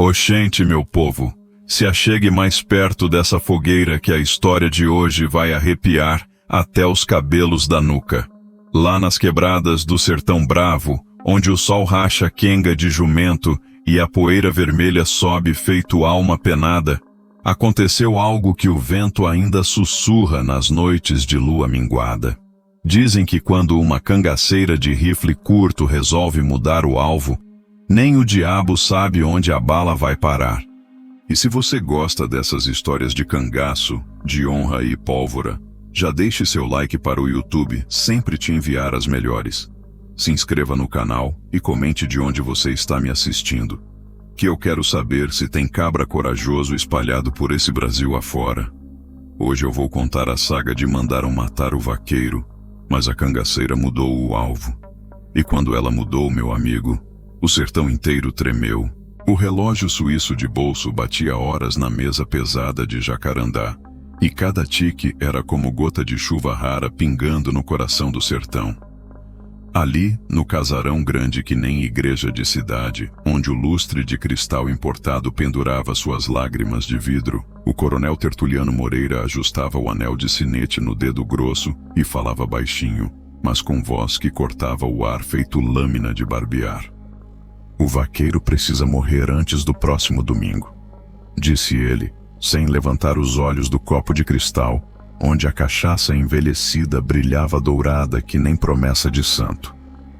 Oxente, meu povo, se achegue mais perto dessa fogueira que a história de hoje vai arrepiar até os cabelos da nuca. Lá nas quebradas do Sertão Bravo, onde o sol racha quenga de jumento e a poeira vermelha sobe feito alma penada, aconteceu algo que o vento ainda sussurra nas noites de lua minguada. Dizem que quando uma cangaceira de rifle curto resolve mudar o alvo, nem o diabo sabe onde a bala vai parar. E se você gosta dessas histórias de cangaço, de honra e pólvora, já deixe seu like para o YouTube sempre te enviar as melhores. Se inscreva no canal e comente de onde você está me assistindo, que eu quero saber se tem cabra corajoso espalhado por esse Brasil afora. Hoje eu vou contar a saga de mandaram matar o vaqueiro, mas a cangaceira mudou o alvo. E quando ela mudou, meu amigo, o sertão inteiro tremeu. O relógio suíço de bolso batia horas na mesa pesada de jacarandá, e cada tique era como gota de chuva rara pingando no coração do sertão. Ali, no casarão grande que nem igreja de cidade, onde o lustre de cristal importado pendurava suas lágrimas de vidro, o coronel Tertuliano Moreira ajustava o anel de sinete no dedo grosso e falava baixinho, mas com voz que cortava o ar feito lâmina de barbear. "O vaqueiro precisa morrer antes do próximo domingo", disse ele, sem levantar os olhos do copo de cristal, onde a cachaça envelhecida brilhava dourada que nem promessa de santo.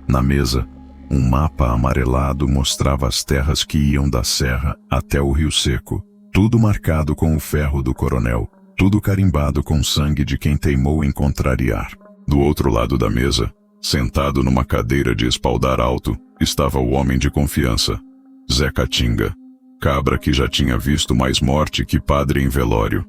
Na mesa, um mapa amarelado mostrava as terras que iam da serra até o Rio Seco, tudo marcado com o ferro do coronel, tudo carimbado com sangue de quem teimou em contrariar. Do outro lado da mesa, sentado numa cadeira de espaldar alto, estava o homem de confiança, Zé Catinga, cabra que já tinha visto mais morte que padre em velório.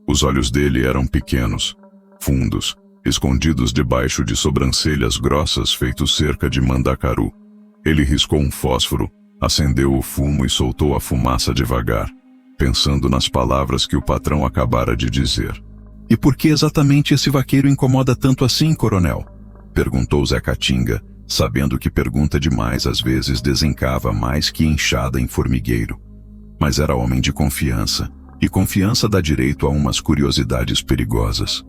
Os olhos dele eram pequenos, fundos, escondidos debaixo de sobrancelhas grossas feitos cerca de mandacaru. Ele riscou um fósforo, acendeu o fumo e soltou a fumaça devagar, pensando nas palavras que o patrão acabara de dizer. "E por que exatamente esse vaqueiro incomoda tanto assim, coronel?" perguntou Zé Catinga, sabendo que pergunta demais às vezes desencava mais que enxada em formigueiro. Mas era homem de confiança, e confiança dá direito a umas curiosidades perigosas.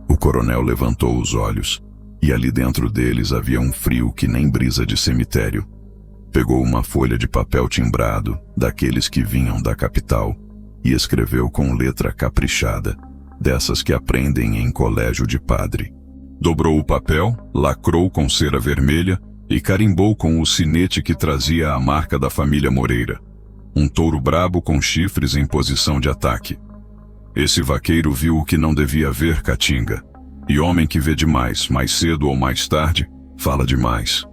O coronel levantou os olhos, e ali dentro deles havia um frio que nem brisa de cemitério. Pegou uma folha de papel timbrado, daqueles que vinham da capital, e escreveu com letra caprichada, dessas que aprendem em colégio de padre. Dobrou o papel, lacrou com cera vermelha e carimbou com o sinete que trazia a marca da família Moreira. Um touro brabo com chifres em posição de ataque. Esse vaqueiro viu o que não devia ver, Catinga. E homem que vê demais, mais cedo ou mais tarde, fala demais.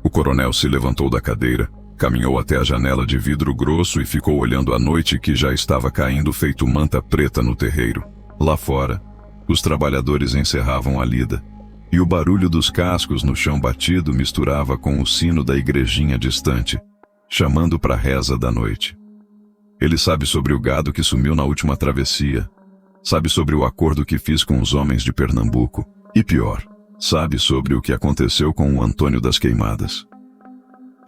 O coronel se levantou da cadeira, caminhou até a janela de vidro grosso e ficou olhando a noite que já estava caindo feito manta preta no terreiro. Lá fora, os trabalhadores encerravam a lida, e o barulho dos cascos no chão batido misturava com o sino da igrejinha distante, chamando para a reza da noite. Ele sabe sobre o gado que sumiu na última travessia, sabe sobre o acordo que fiz com os homens de Pernambuco, e pior, sabe sobre o que aconteceu com o Antônio das Queimadas.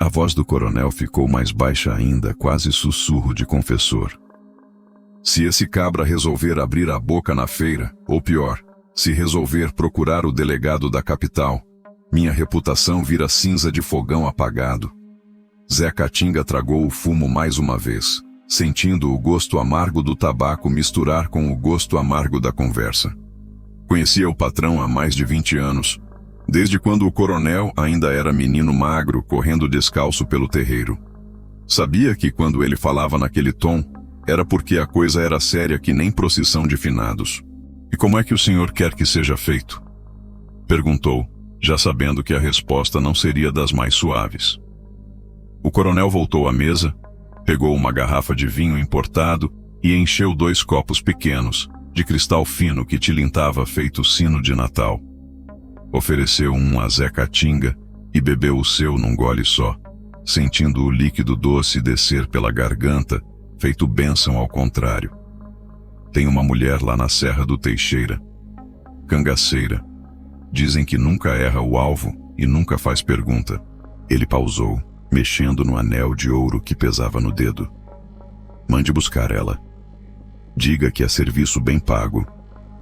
A voz do coronel ficou mais baixa ainda, quase sussurro de confessor. "Se esse cabra resolver abrir a boca na feira, ou pior, se resolver procurar o delegado da capital, minha reputação vira cinza de fogão apagado." Zé Catinga tragou o fumo mais uma vez, sentindo o gosto amargo do tabaco misturar com o gosto amargo da conversa. Conhecia o patrão há mais de 20 anos, desde quando o coronel ainda era menino magro correndo descalço pelo terreiro. Sabia que quando ele falava naquele tom, era porque a coisa era séria que nem procissão de finados. "E como é que o senhor quer que seja feito?" perguntou, já sabendo que a resposta não seria das mais suaves. O coronel voltou à mesa, pegou uma garrafa de vinho importado e encheu 2 copos pequenos, de cristal fino que tilintava feito sino de Natal. Ofereceu um a Zé Catinga e bebeu o seu num gole só, sentindo o líquido doce descer pela garganta, feito bênção ao contrário. "Tem uma mulher lá na Serra do Teixeira, cangaceira. Dizem que nunca erra o alvo e nunca faz pergunta." Ele pausou, mexendo no anel de ouro que pesava no dedo. Mande buscar ela. Diga que é serviço bem pago,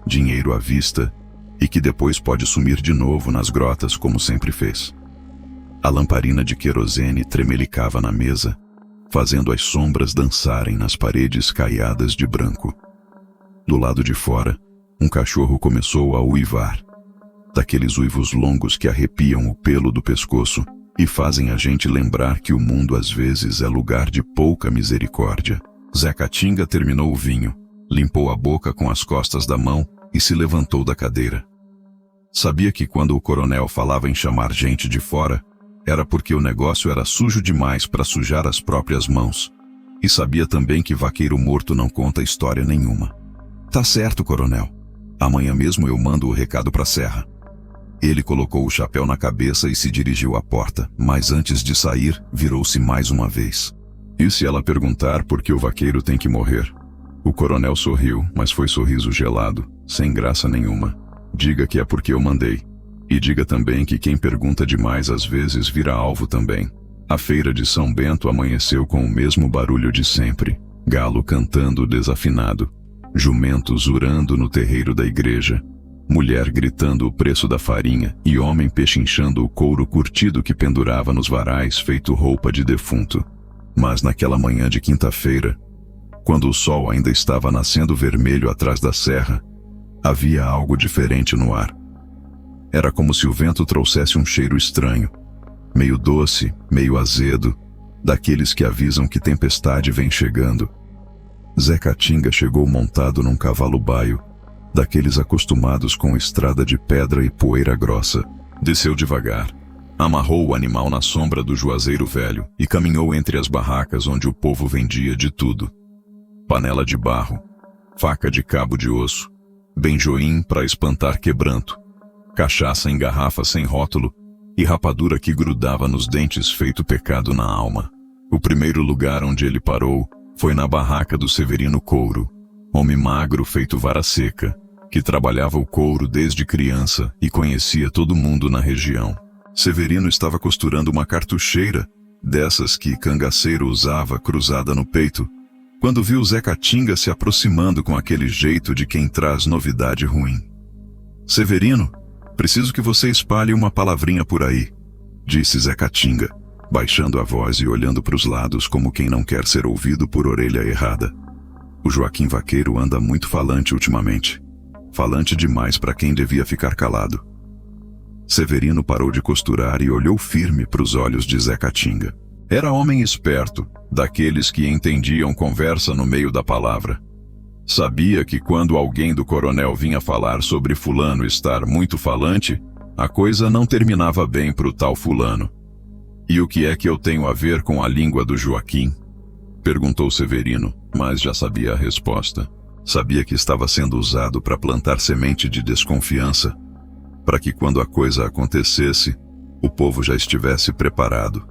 dinheiro à vista, e que depois pode sumir de novo nas grotas como sempre fez. A lamparina de querosene tremelicava na mesa, fazendo as sombras dançarem nas paredes caiadas de branco. Do lado de fora, um cachorro começou a uivar, daqueles uivos longos que arrepiam o pelo do pescoço e fazem a gente lembrar que o mundo às vezes é lugar de pouca misericórdia. Zé Catinga terminou o vinho, limpou a boca com as costas da mão e se levantou da cadeira. Sabia que quando o coronel falava em chamar gente de fora, era porque o negócio era sujo demais para sujar as próprias mãos. E sabia também que vaqueiro morto não conta história nenhuma. Tá certo, coronel. Amanhã mesmo eu mando o recado pra Serra. Ele colocou o chapéu na cabeça e se dirigiu à porta, mas antes de sair, virou-se mais uma vez. E se ela perguntar por que o vaqueiro tem que morrer? O coronel sorriu, mas foi sorriso gelado, sem graça nenhuma. Diga que é porque eu mandei. E diga também que quem pergunta demais às vezes vira alvo também. A feira de São Bento amanheceu com o mesmo barulho de sempre. Galo cantando desafinado. Jumentos urando no terreiro da igreja. Mulher gritando o preço da farinha e homem pechinchando o couro curtido que pendurava nos varais feito roupa de defunto. Mas naquela manhã de quinta-feira, quando o sol ainda estava nascendo vermelho atrás da serra, havia algo diferente no ar. Era como se o vento trouxesse um cheiro estranho, meio doce, meio azedo, daqueles que avisam que tempestade vem chegando. Zé Catinga chegou montado num cavalo baio, daqueles acostumados com estrada de pedra e poeira grossa. Desceu devagar, amarrou o animal na sombra do juazeiro velho e caminhou entre as barracas onde o povo vendia de tudo. Panela de barro, faca de cabo de osso, benjoim para espantar quebranto, cachaça em garrafa sem rótulo e rapadura que grudava nos dentes feito pecado na alma. O primeiro lugar onde ele parou foi na barraca do Severino Couro, homem magro feito vara seca, que trabalhava o couro desde criança e conhecia todo mundo na região. Severino estava costurando uma cartucheira, dessas que cangaceiro usava cruzada no peito, quando viu Zé Catinga se aproximando com aquele jeito de quem traz novidade ruim. Severino, preciso que você espalhe uma palavrinha por aí, disse Zé Catinga, baixando a voz e olhando para os lados como quem não quer ser ouvido por orelha errada. O Joaquim Vaqueiro anda muito falante ultimamente. Falante demais para quem devia ficar calado. Severino parou de costurar e olhou firme para os olhos de Zé Catinga. Era homem esperto, daqueles que entendiam conversa no meio da palavra. Sabia que quando alguém do coronel vinha falar sobre fulano estar muito falante, a coisa não terminava bem pro tal fulano. E o que é que eu tenho a ver com a língua do Joaquim? Perguntou Severino, mas já sabia a resposta. Sabia que estava sendo usado para plantar semente de desconfiança, para que quando a coisa acontecesse, o povo já estivesse preparado.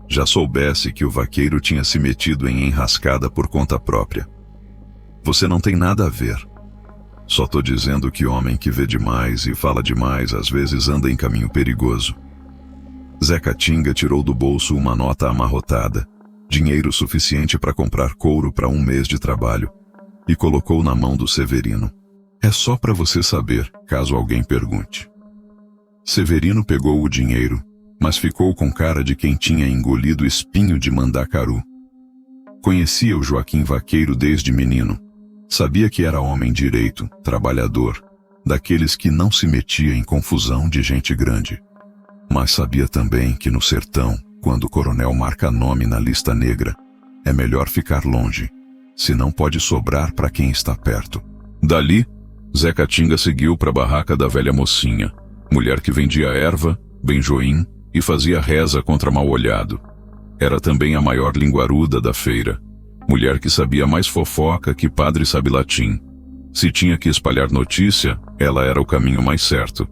Já soubesse que o vaqueiro tinha se metido em enrascada por conta própria. Você não tem nada a ver. Só tô dizendo que homem que vê demais e fala demais às vezes anda em caminho perigoso. Zé Catinga tirou do bolso uma nota amarrotada, dinheiro suficiente para comprar couro para um mês de trabalho, e colocou na mão do Severino. É só para você saber, caso alguém pergunte. Severino pegou o dinheiro, mas ficou com cara de quem tinha engolido espinho de mandacaru. Conhecia o Joaquim Vaqueiro desde menino. Sabia que era homem direito, trabalhador, daqueles que não se metia em confusão de gente grande. Mas sabia também que no sertão, quando o coronel marca nome na lista negra, é melhor ficar longe, senão pode sobrar para quem está perto. Dali, Zé Catinga seguiu para a barraca da velha mocinha, mulher que vendia erva, benjoim e fazia reza contra mal-olhado. Era também a maior linguaruda da feira, mulher que sabia mais fofoca que padre sabe latim. Se tinha que espalhar notícia, ela era o caminho mais certo.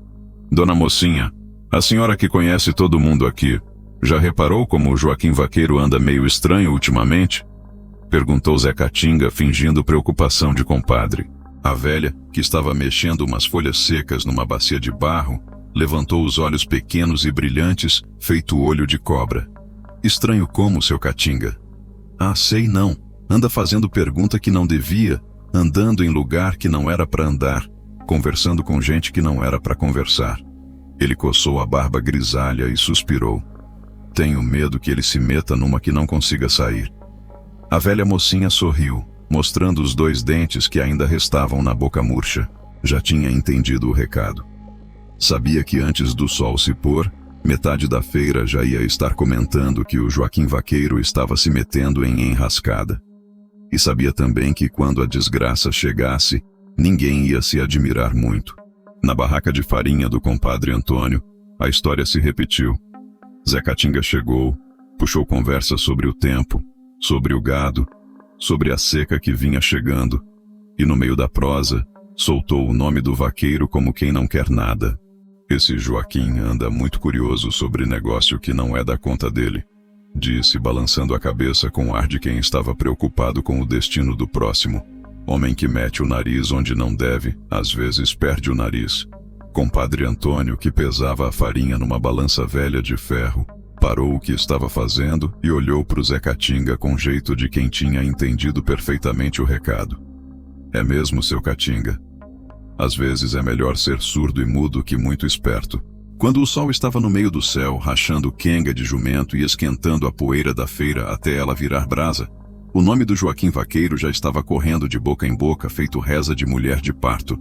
Dona mocinha, a senhora que conhece todo mundo aqui, já reparou como o Joaquim Vaqueiro anda meio estranho ultimamente? Perguntou Zé Catinga, fingindo preocupação de compadre. A velha, que estava mexendo umas folhas secas numa bacia de barro, levantou os olhos pequenos e brilhantes, feito olho de cobra. Estranho como, seu Catinga? Ah, sei não. Anda fazendo pergunta que não devia, andando em lugar que não era para andar, conversando com gente que não era para conversar. Ele coçou a barba grisalha e suspirou. Tenho medo que ele se meta numa que não consiga sair. A velha mocinha sorriu, mostrando os 2 dentes que ainda restavam na boca murcha. Já tinha entendido o recado. Sabia que antes do sol se pôr, metade da feira já ia estar comentando que o Joaquim Vaqueiro estava se metendo em enrascada. E sabia também que quando a desgraça chegasse, ninguém ia se admirar muito. Na barraca de farinha do compadre Antônio, a história se repetiu. Zé Catinga chegou, puxou conversa sobre o tempo, sobre o gado, sobre a seca que vinha chegando, e no meio da prosa, soltou o nome do vaqueiro como quem não quer nada. Esse Joaquim anda muito curioso sobre negócio que não é da conta dele, disse, balançando a cabeça com ar de quem estava preocupado com o destino do próximo. Homem que mete o nariz onde não deve, às vezes perde o nariz. Compadre Antônio, que pesava a farinha numa balança velha de ferro, parou o que estava fazendo e olhou para o Zé Catinga com jeito de quem tinha entendido perfeitamente o recado. É mesmo, seu Catinga? Às vezes é melhor ser surdo e mudo que muito esperto. Quando o sol estava no meio do céu, rachando quenga de jumento e esquentando a poeira da feira até ela virar brasa, o nome do Joaquim Vaqueiro já estava correndo de boca em boca, feito reza de mulher de parto.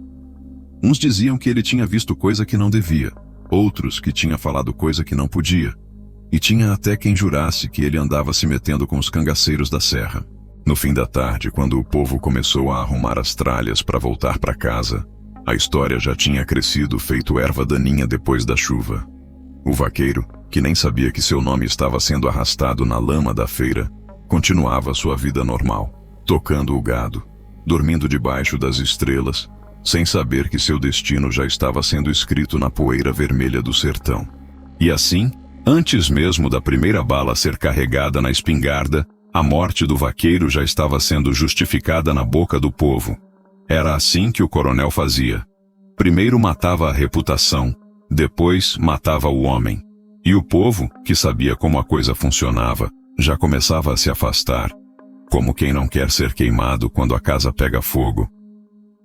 Uns diziam que ele tinha visto coisa que não devia, outros que tinha falado coisa que não podia, e tinha até quem jurasse que ele andava se metendo com os cangaceiros da serra. No fim da tarde, quando o povo começou a arrumar as tralhas para voltar para casa, a história já tinha crescido feito erva daninha depois da chuva. O vaqueiro, que nem sabia que seu nome estava sendo arrastado na lama da feira, continuava sua vida normal, tocando o gado, dormindo debaixo das estrelas, sem saber que seu destino já estava sendo escrito na poeira vermelha do sertão. E assim, antes mesmo da primeira bala ser carregada na espingarda, a morte do vaqueiro já estava sendo justificada na boca do povo. Era assim que o coronel fazia. Primeiro matava a reputação, depois matava o homem. E o povo, que sabia como a coisa funcionava, já começava a se afastar, como quem não quer ser queimado quando a casa pega fogo.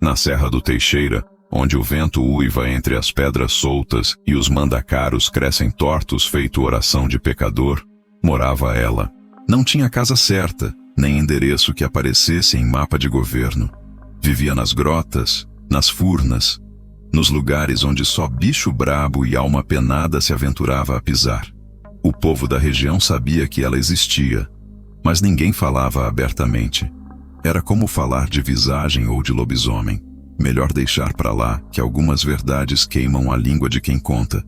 Na Serra do Teixeira, onde o vento uiva entre as pedras soltas e os mandacaros crescem tortos feito oração de pecador, morava ela. Não tinha casa certa, nem endereço que aparecesse em mapa de governo. Vivia nas grotas, nas furnas, nos lugares onde só bicho brabo e alma penada se aventurava a pisar. O povo da região sabia que ela existia, mas ninguém falava abertamente. Era como falar de visagem ou de lobisomem. Melhor deixar pra lá, que algumas verdades queimam a língua de quem conta.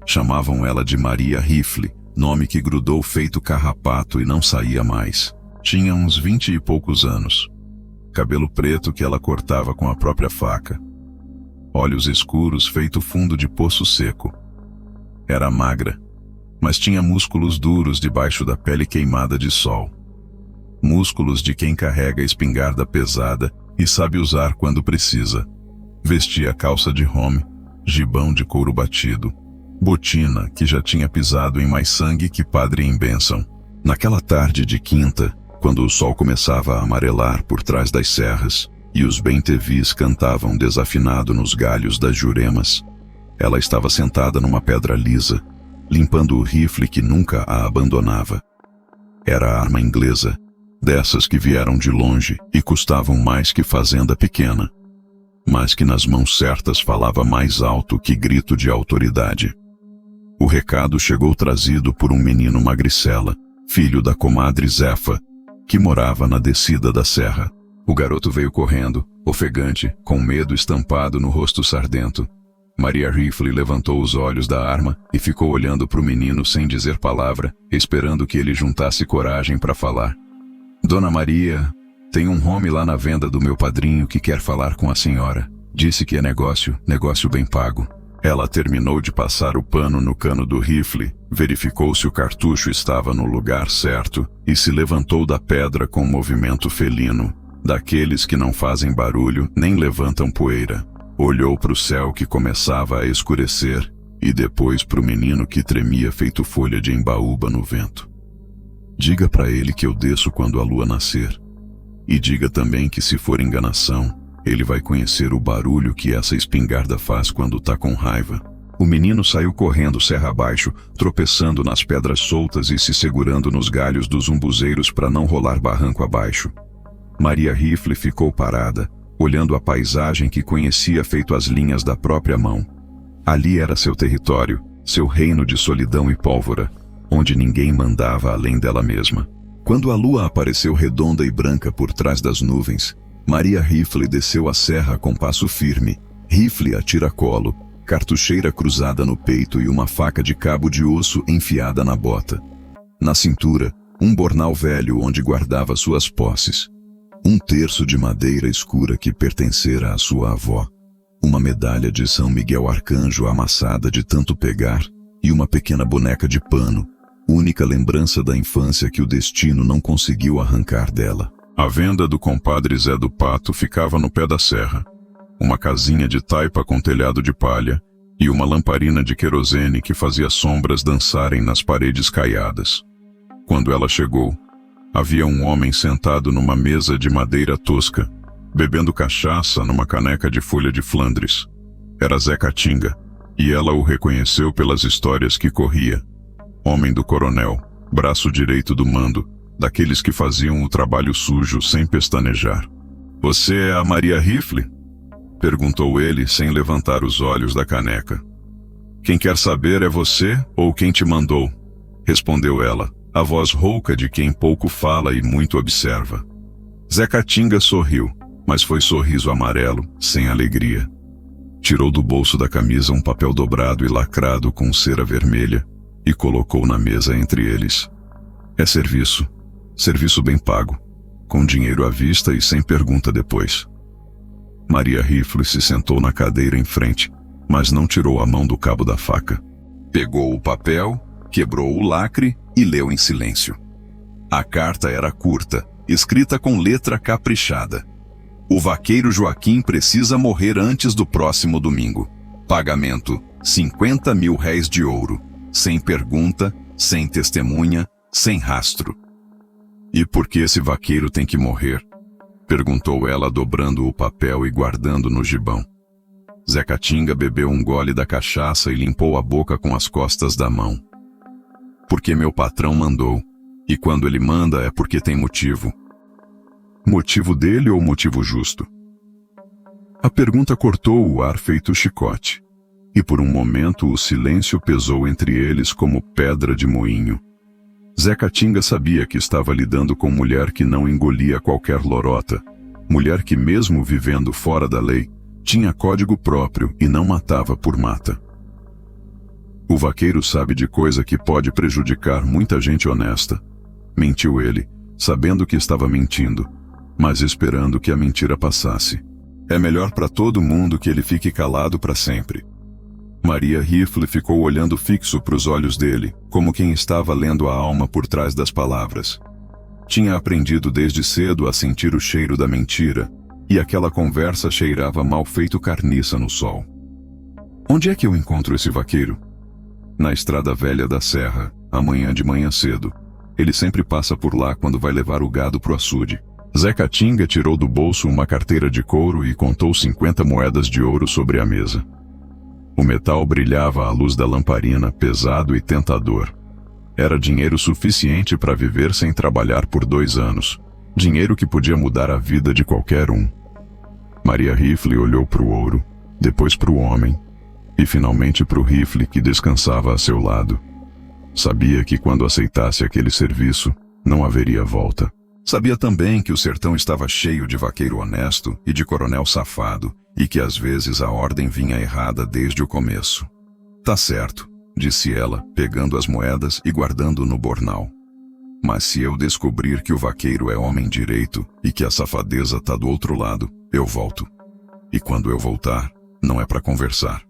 Chamavam ela de Maria Rifle, nome que grudou feito carrapato e não saía mais. Tinha uns 20 e poucos anos. Cabelo preto que ela cortava com a própria faca. Olhos escuros feito fundo de poço seco. Era magra, mas tinha músculos duros debaixo da pele queimada de sol. Músculos de quem carrega espingarda pesada e sabe usar quando precisa. Vestia calça de home, gibão de couro batido, botina que já tinha pisado em mais sangue que padre em bênção. Naquela tarde de quinta, quando o sol começava a amarelar por trás das serras e os bem-tevis cantavam desafinado nos galhos das juremas, ela estava sentada numa pedra lisa, limpando o rifle que nunca a abandonava. Era a arma inglesa, dessas que vieram de longe e custavam mais que fazenda pequena, mas que nas mãos certas falava mais alto que grito de autoridade. O recado chegou trazido por um menino magricela, filho da comadre Zefa, que morava na descida da serra. O garoto veio correndo, ofegante, com medo estampado no rosto sardento. Maria Rifle levantou os olhos da arma e ficou olhando para o menino sem dizer palavra, esperando que ele juntasse coragem para falar. Dona Maria, tem um homem lá na venda do meu padrinho que quer falar com a senhora. Disse que é negócio bem pago. Ela terminou de passar o pano no cano do rifle, verificou se o cartucho estava no lugar certo e se levantou da pedra com um movimento felino, daqueles que não fazem barulho nem levantam poeira. Olhou para o céu que começava a escurecer e depois para o menino que tremia feito folha de embaúba no vento. Diga para ele que eu desço quando a lua nascer. E diga também que se for enganação, ele vai conhecer o barulho que essa espingarda faz quando tá com raiva. O menino saiu correndo serra abaixo, tropeçando nas pedras soltas e se segurando nos galhos dos umbuzeiros para não rolar barranco abaixo. Maria Rifle ficou parada, olhando a paisagem que conhecia feito as linhas da própria mão. Ali era seu território, seu reino de solidão e pólvora, onde ninguém mandava além dela mesma. Quando a lua apareceu redonda e branca por trás das nuvens, Maria Rifle desceu a serra com passo firme, rifle a tiracolo, cartucheira cruzada no peito e uma faca de cabo de osso enfiada na bota. Na cintura, um bornal velho onde guardava suas posses. Um terço de madeira escura que pertencera à sua avó. Uma medalha de São Miguel Arcanjo amassada de tanto pegar e uma pequena boneca de pano, única lembrança da infância que o destino não conseguiu arrancar dela. A venda do compadre Zé do Pato ficava no pé da serra. Uma casinha de taipa com telhado de palha e uma lamparina de querosene que fazia sombras dançarem nas paredes caiadas. Quando ela chegou, havia um homem sentado numa mesa de madeira tosca, bebendo cachaça numa caneca de folha de Flandres. Era Zé Catinga, e ela o reconheceu pelas histórias que corria. Homem do coronel, braço direito do mando, daqueles que faziam o trabalho sujo sem pestanejar. "Você é a Maria Rifle?" perguntou ele sem levantar os olhos da caneca. "Quem quer saber é você ou quem te mandou?" respondeu ela, a voz rouca de quem pouco fala e muito observa. Zé Catinga sorriu, mas foi sorriso amarelo, sem alegria. Tirou do bolso da camisa um papel dobrado e lacrado com cera vermelha e colocou na mesa entre eles. "É serviço. Serviço bem pago, com dinheiro à vista e sem pergunta depois." Maria Rifle se sentou na cadeira em frente, mas não tirou a mão do cabo da faca. Pegou o papel, quebrou o lacre e leu em silêncio. A carta era curta, escrita com letra caprichada. "O vaqueiro Joaquim precisa morrer antes do próximo domingo. Pagamento, 50 mil réis de ouro. Sem pergunta, sem testemunha, sem rastro." "E por que esse vaqueiro tem que morrer?" perguntou ela, dobrando o papel e guardando no gibão. Zé Catinga bebeu um gole da cachaça e limpou a boca com as costas da mão. "Porque meu patrão mandou, e quando ele manda é porque tem motivo." "Motivo dele ou motivo justo?" A pergunta cortou o ar feito chicote, e por um momento o silêncio pesou entre eles como pedra de moinho. Zé Catinga sabia que estava lidando com mulher que não engolia qualquer lorota, mulher que mesmo vivendo fora da lei, tinha código próprio e não matava por mata. "O vaqueiro sabe de coisa que pode prejudicar muita gente honesta." Mentiu ele, sabendo que estava mentindo, mas esperando que a mentira passasse. "É melhor para todo mundo que ele fique calado para sempre." Maria Rifle ficou olhando fixo para os olhos dele, como quem estava lendo a alma por trás das palavras. Tinha aprendido desde cedo a sentir o cheiro da mentira, e aquela conversa cheirava mal feito carniça no sol. "Onde é que eu encontro esse vaqueiro?" "Na estrada velha da serra, amanhã de manhã cedo. Ele sempre passa por lá quando vai levar o gado pro açude." Zé Catinga tirou do bolso uma carteira de couro e contou 50 moedas de ouro sobre a mesa. O metal brilhava à luz da lamparina, pesado e tentador. Era dinheiro suficiente para viver sem trabalhar por 2 anos. Dinheiro que podia mudar a vida de qualquer um. Maria Rifle olhou para o ouro, depois para o homem, e finalmente para o rifle que descansava a seu lado. Sabia que quando aceitasse aquele serviço, não haveria volta. Sabia também que o sertão estava cheio de vaqueiro honesto e de coronel safado, e que às vezes a ordem vinha errada desde o começo. "Tá certo", disse ela, pegando as moedas e guardando no bornal. "Mas se eu descobrir que o vaqueiro é homem direito e que a safadeza tá do outro lado, eu volto. E quando eu voltar, não é para conversar."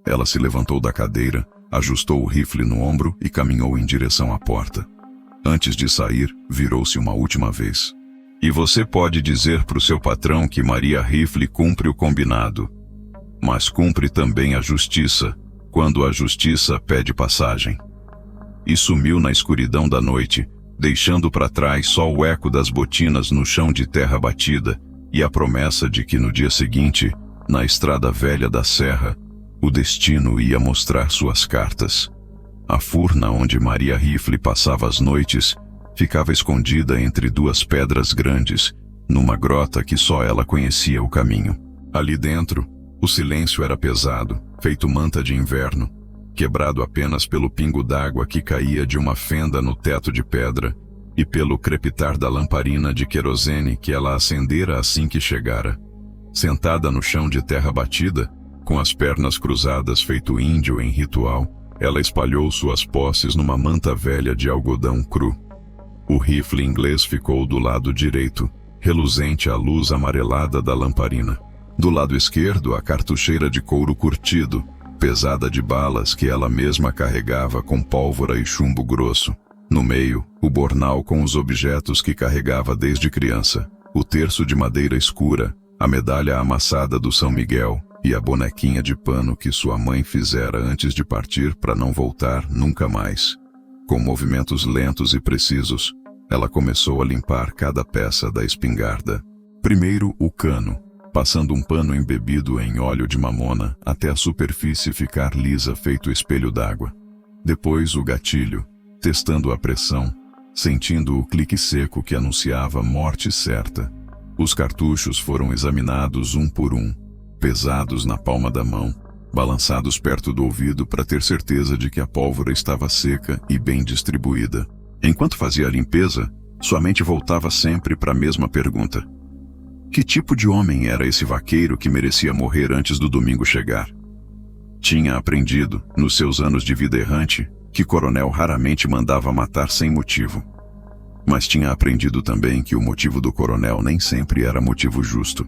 Ela se levantou da cadeira, ajustou o rifle no ombro e caminhou em direção à porta. Antes de sair, virou-se uma última vez. "E você pode dizer para o seu patrão que Maria Rifle cumpre o combinado. Mas cumpre também a justiça, quando a justiça pede passagem." E sumiu na escuridão da noite, deixando para trás só o eco das botinas no chão de terra batida e a promessa de que no dia seguinte, na estrada velha da serra, o destino ia mostrar suas cartas. A furna onde Maria Rifle passava as noites ficava escondida entre duas pedras grandes, numa grota que só ela conhecia o caminho. Ali dentro, o silêncio era pesado, feito manta de inverno, quebrado apenas pelo pingo d'água que caía de uma fenda no teto de pedra e pelo crepitar da lamparina de querosene que ela acendera assim que chegara. Sentada no chão de terra batida, com as pernas cruzadas feito índio em ritual, ela espalhou suas posses numa manta velha de algodão cru. O rifle inglês ficou do lado direito, reluzente à luz amarelada da lamparina. Do lado esquerdo, a cartucheira de couro curtido, pesada de balas que ela mesma carregava com pólvora e chumbo grosso. No meio, o bornal com os objetos que carregava desde criança, o terço de madeira escura, a medalha amassada do São Miguel e a bonequinha de pano que sua mãe fizera antes de partir para não voltar nunca mais. Com movimentos lentos e precisos, ela começou a limpar cada peça da espingarda. Primeiro o cano, passando um pano embebido em óleo de mamona até a superfície ficar lisa feito espelho d'água. Depois o gatilho, testando a pressão, sentindo o clique seco que anunciava morte certa. Os cartuchos foram examinados um por um, pesados na palma da mão, balançados perto do ouvido para ter certeza de que a pólvora estava seca e bem distribuída. Enquanto fazia a limpeza, sua mente voltava sempre para a mesma pergunta. Que tipo de homem era esse vaqueiro que merecia morrer antes do domingo chegar? Tinha aprendido, nos seus anos de vida errante, que coronel raramente mandava matar sem motivo. Mas tinha aprendido também que o motivo do coronel nem sempre era motivo justo.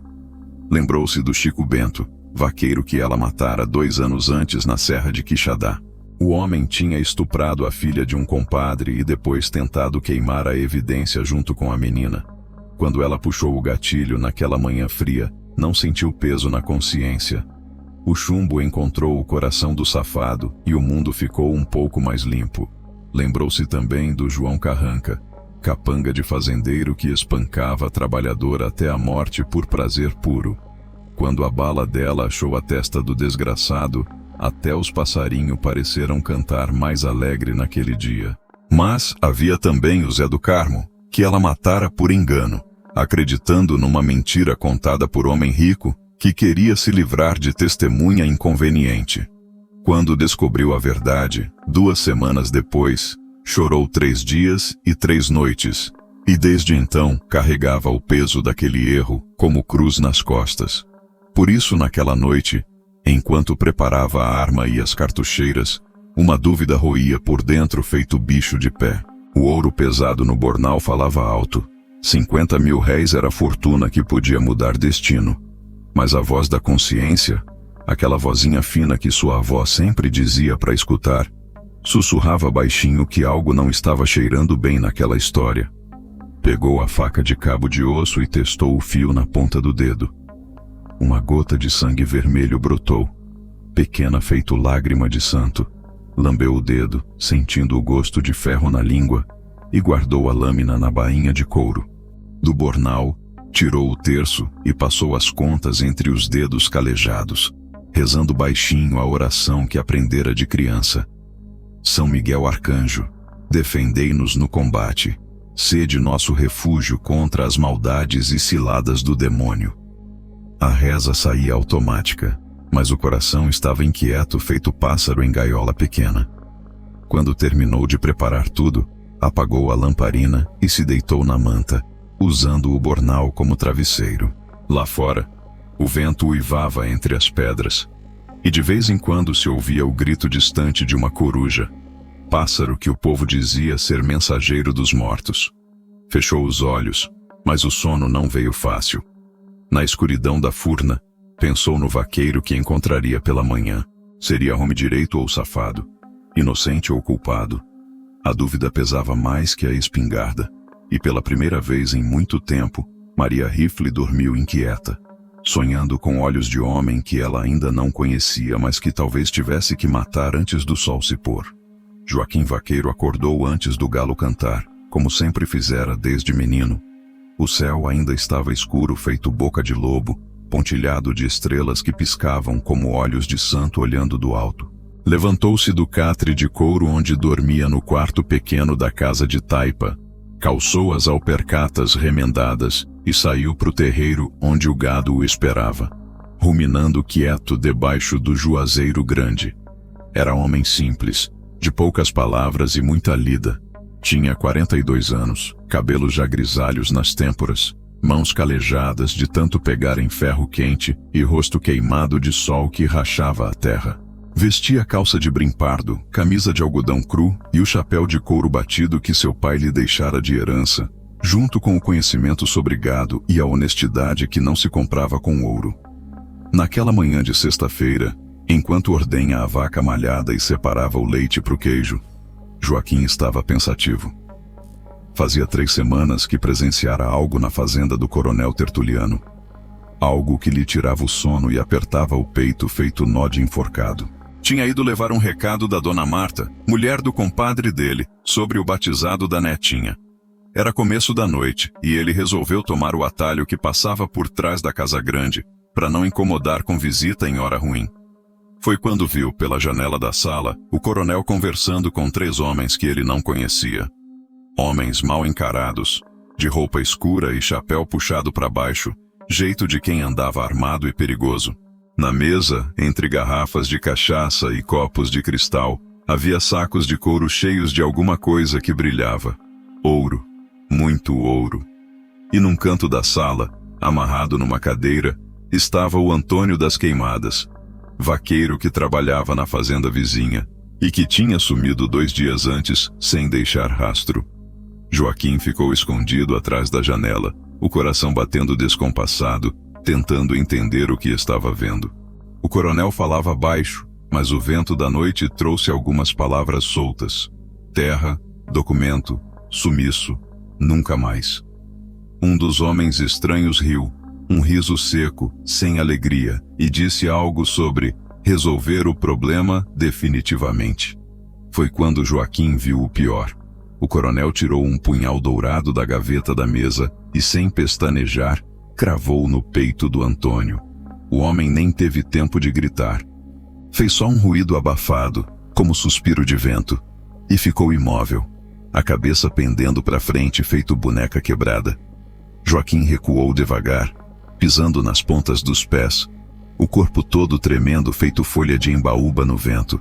Lembrou-se do Chico Bento, vaqueiro que ela matara 2 anos antes na Serra de Quixadá. O homem tinha estuprado a filha de um compadre e depois tentado queimar a evidência junto com a menina. Quando ela puxou o gatilho naquela manhã fria, não sentiu peso na consciência. O chumbo encontrou o coração do safado e o mundo ficou um pouco mais limpo. Lembrou-se também do João Carranca, capanga de fazendeiro que espancava a trabalhadora até a morte por prazer puro. Quando a bala dela achou a testa do desgraçado, até os passarinhos pareceram cantar mais alegre naquele dia. Mas havia também o Zé do Carmo, que ela matara por engano, acreditando numa mentira contada por homem rico, que queria se livrar de testemunha inconveniente. Quando descobriu a verdade, 2 semanas depois, chorou 3 dias e 3 noites, e desde então carregava o peso daquele erro como cruz nas costas. Por isso, naquela noite, enquanto preparava a arma e as cartucheiras, uma dúvida roía por dentro feito bicho de pé. O ouro pesado no bornal falava alto. 50 mil réis era a fortuna que podia mudar destino. Mas a voz da consciência, aquela vozinha fina que sua avó sempre dizia para escutar, sussurrava baixinho que algo não estava cheirando bem naquela história. Pegou a faca de cabo de osso e testou o fio na ponta do dedo. Uma gota de sangue vermelho brotou, pequena feito lágrima de santo. Lambeu o dedo, sentindo o gosto de ferro na língua, e guardou a lâmina na bainha de couro. Do bornal, tirou o terço e passou as contas entre os dedos calejados, rezando baixinho a oração que aprendera de criança. São Miguel Arcanjo, defendei-nos no combate, sede nosso refúgio contra as maldades e ciladas do demônio. A reza saía automática, mas o coração estava inquieto feito pássaro em gaiola pequena. Quando terminou de preparar tudo, apagou a lamparina e se deitou na manta, usando o bornal como travesseiro. Lá fora, o vento uivava entre as pedras, e de vez em quando se ouvia o grito distante de uma coruja, pássaro que o povo dizia ser mensageiro dos mortos. Fechou os olhos, mas o sono não veio fácil. Na escuridão da furna, pensou no vaqueiro que encontraria pela manhã. Seria homem direito ou safado, inocente ou culpado. A dúvida pesava mais que a espingarda, e pela primeira vez em muito tempo, Maria Rifle dormiu inquieta, sonhando com olhos de homem que ela ainda não conhecia, mas que talvez tivesse que matar antes do sol se pôr. Joaquim Vaqueiro acordou antes do galo cantar, como sempre fizera desde menino. O céu ainda estava escuro, feito boca de lobo, pontilhado de estrelas que piscavam como olhos de santo olhando do alto. Levantou-se do catre de couro onde dormia no quarto pequeno da casa de taipa, calçou as alpercatas remendadas e saiu para o terreiro onde o gado o esperava, ruminando quieto debaixo do juazeiro grande. Era homem simples, de poucas palavras e muita lida. Tinha 42 anos, cabelos já grisalhos nas têmporas, mãos calejadas de tanto pegar em ferro quente e rosto queimado de sol que rachava a terra. Vestia calça de brim pardo, camisa de algodão cru e o chapéu de couro batido que seu pai lhe deixara de herança, junto com o conhecimento sobre gado e a honestidade que não se comprava com ouro. Naquela manhã de sexta-feira, enquanto ordenha a vaca malhada e separava o leite para o queijo, Joaquim estava pensativo. Fazia 3 semanas que presenciara algo na fazenda do coronel Tertuliano. Algo que lhe tirava o sono e apertava o peito feito nó de enforcado. Tinha ido levar um recado da dona Marta, mulher do compadre dele, sobre o batizado da netinha. Era começo da noite e ele resolveu tomar o atalho que passava por trás da casa grande, para não incomodar com visita em hora ruim. Foi quando viu pela janela da sala o coronel conversando com 3 homens que ele não conhecia. Homens mal encarados, de roupa escura e chapéu puxado para baixo, jeito de quem andava armado e perigoso. Na mesa, entre garrafas de cachaça e copos de cristal, havia sacos de couro cheios de alguma coisa que brilhava. Ouro, muito ouro. E num canto da sala, amarrado numa cadeira, estava o Antônio das Queimadas, vaqueiro que trabalhava na fazenda vizinha e que tinha sumido 2 dias antes sem deixar rastro. Joaquim ficou escondido atrás da janela, o coração batendo descompassado, tentando entender o que estava vendo. O coronel falava baixo, mas o vento da noite trouxe algumas palavras soltas. Terra, documento, sumiço, nunca mais. Um dos homens estranhos riu, um riso seco, sem alegria, e disse algo sobre resolver o problema definitivamente. Foi quando Joaquim viu o pior. O coronel tirou um punhal dourado da gaveta da mesa e, sem pestanejar, cravou no peito do Antônio. O homem nem teve tempo de gritar. Fez só um ruído abafado, como suspiro de vento, e ficou imóvel, a cabeça pendendo para frente feito boneca quebrada. Joaquim recuou devagar, pisando nas pontas dos pés, o corpo todo tremendo feito folha de embaúba no vento.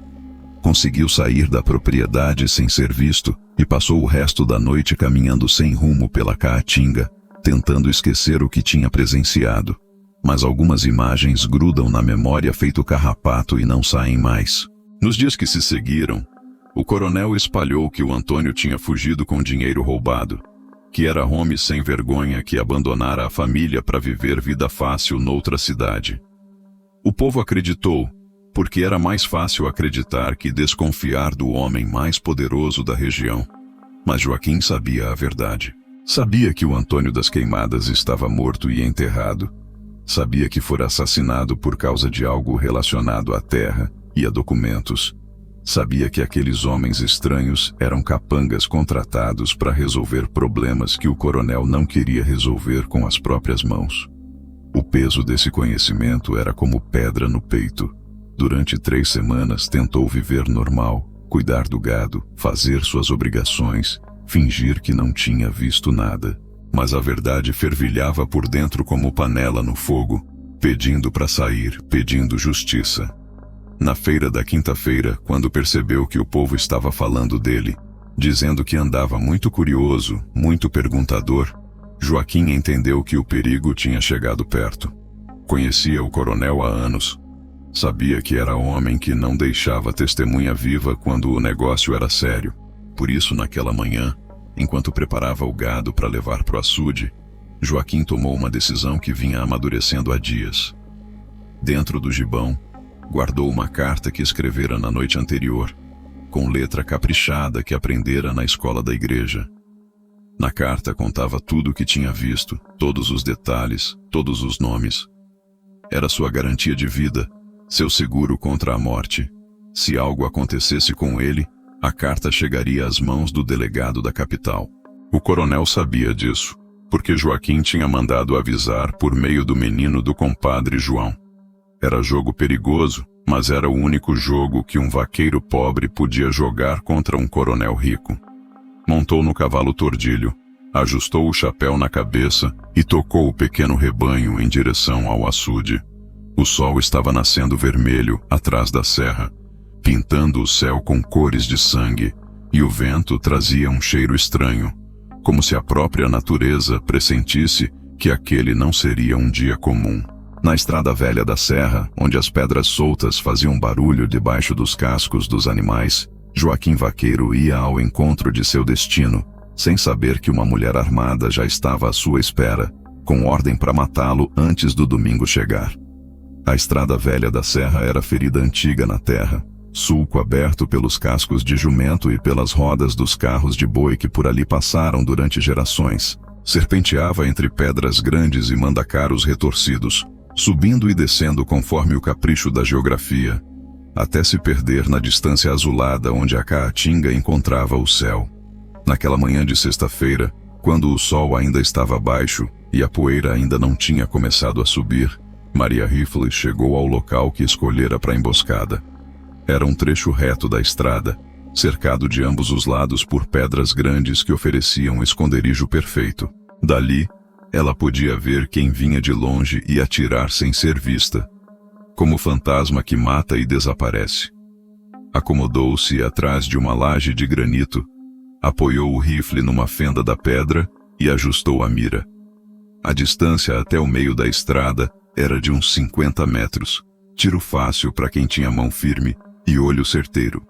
Conseguiu sair da propriedade sem ser visto e passou o resto da noite caminhando sem rumo pela Caatinga, tentando esquecer o que tinha presenciado. Mas algumas imagens grudam na memória feito carrapato e não saem mais. Nos dias que se seguiram, o coronel espalhou que o Antônio tinha fugido com dinheiro roubado, que era homem sem vergonha que abandonara a família para viver vida fácil noutra cidade. O povo acreditou, porque era mais fácil acreditar que desconfiar do homem mais poderoso da região. Mas Joaquim sabia a verdade. Sabia que o Antônio das Queimadas estava morto e enterrado. Sabia que fora assassinado por causa de algo relacionado à terra e a documentos. Sabia que aqueles homens estranhos eram capangas contratados para resolver problemas que o coronel não queria resolver com as próprias mãos. O peso desse conhecimento era como pedra no peito. Durante 3 semanas tentou viver normal, cuidar do gado, fazer suas obrigações, fingir que não tinha visto nada. Mas a verdade fervilhava por dentro como panela no fogo, pedindo para sair, pedindo justiça. Na feira da quinta-feira, quando percebeu que o povo estava falando dele, dizendo que andava muito curioso, muito perguntador, Joaquim entendeu que o perigo tinha chegado perto. Conhecia o coronel há anos. Sabia que era homem que não deixava testemunha viva quando o negócio era sério. Por isso, naquela manhã, enquanto preparava o gado para levar para o açude, Joaquim tomou uma decisão que vinha amadurecendo há dias. Dentro do gibão, guardou uma carta que escrevera na noite anterior, com letra caprichada que aprendera na escola da igreja. Na carta contava tudo o que tinha visto, todos os detalhes, todos os nomes. Era sua garantia de vida, seu seguro contra a morte. Se algo acontecesse com ele, a carta chegaria às mãos do delegado da capital. O coronel sabia disso, porque Joaquim tinha mandado avisar por meio do menino do compadre João. Era jogo perigoso, mas era o único jogo que um vaqueiro pobre podia jogar contra um coronel rico. Montou no cavalo tordilho, ajustou o chapéu na cabeça e tocou o pequeno rebanho em direção ao açude. O sol estava nascendo vermelho atrás da serra, pintando o céu com cores de sangue, e o vento trazia um cheiro estranho, como se a própria natureza pressentisse que aquele não seria um dia comum. Na estrada velha da serra, onde as pedras soltas faziam barulho debaixo dos cascos dos animais, Joaquim Vaqueiro ia ao encontro de seu destino, sem saber que uma mulher armada já estava à sua espera, com ordem para matá-lo antes do domingo chegar. A estrada velha da serra era ferida antiga na terra, sulco aberto pelos cascos de jumento e pelas rodas dos carros de boi que por ali passaram durante gerações. Serpenteava entre pedras grandes e mandacaros retorcidos, subindo e descendo conforme o capricho da geografia, até se perder na distância azulada onde a caatinga encontrava o céu. Naquela manhã de sexta-feira, quando o sol ainda estava baixo e a poeira ainda não tinha começado a subir, Maria Rifle chegou ao local que escolhera para a emboscada. Era um trecho reto da estrada, cercado de ambos os lados por pedras grandes que ofereciam um esconderijo perfeito. Dali, ela podia ver quem vinha de longe e atirar sem ser vista, como fantasma que mata e desaparece. Acomodou-se atrás de uma laje de granito, apoiou o rifle numa fenda da pedra e ajustou a mira. A distância até o meio da estrada era de uns 50 metros, tiro fácil para quem tinha mão firme e olho certeiro.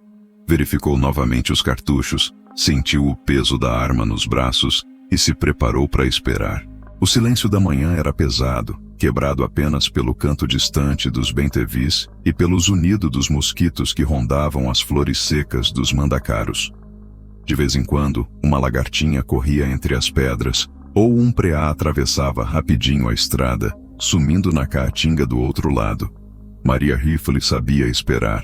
Verificou novamente os cartuchos, sentiu o peso da arma nos braços e se preparou para esperar. O silêncio da manhã era pesado, quebrado apenas pelo canto distante dos bentevis e pelo zunido dos mosquitos que rondavam as flores secas dos mandacaros. De vez em quando, uma lagartinha corria entre as pedras, ou um preá atravessava rapidinho a estrada, sumindo na caatinga do outro lado. Maria Rifle sabia esperar.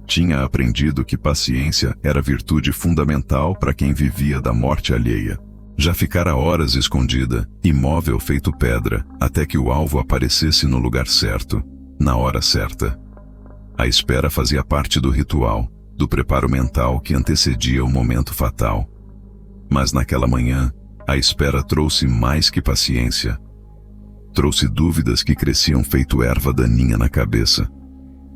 Tinha aprendido que paciência era virtude fundamental para quem vivia da morte alheia. Já ficara horas escondida, imóvel feito pedra, até que o alvo aparecesse no lugar certo, na hora certa. A espera fazia parte do ritual, do preparo mental que antecedia o momento fatal. Mas naquela manhã, a espera trouxe mais que paciência. Trouxe dúvidas que cresciam feito erva daninha na cabeça.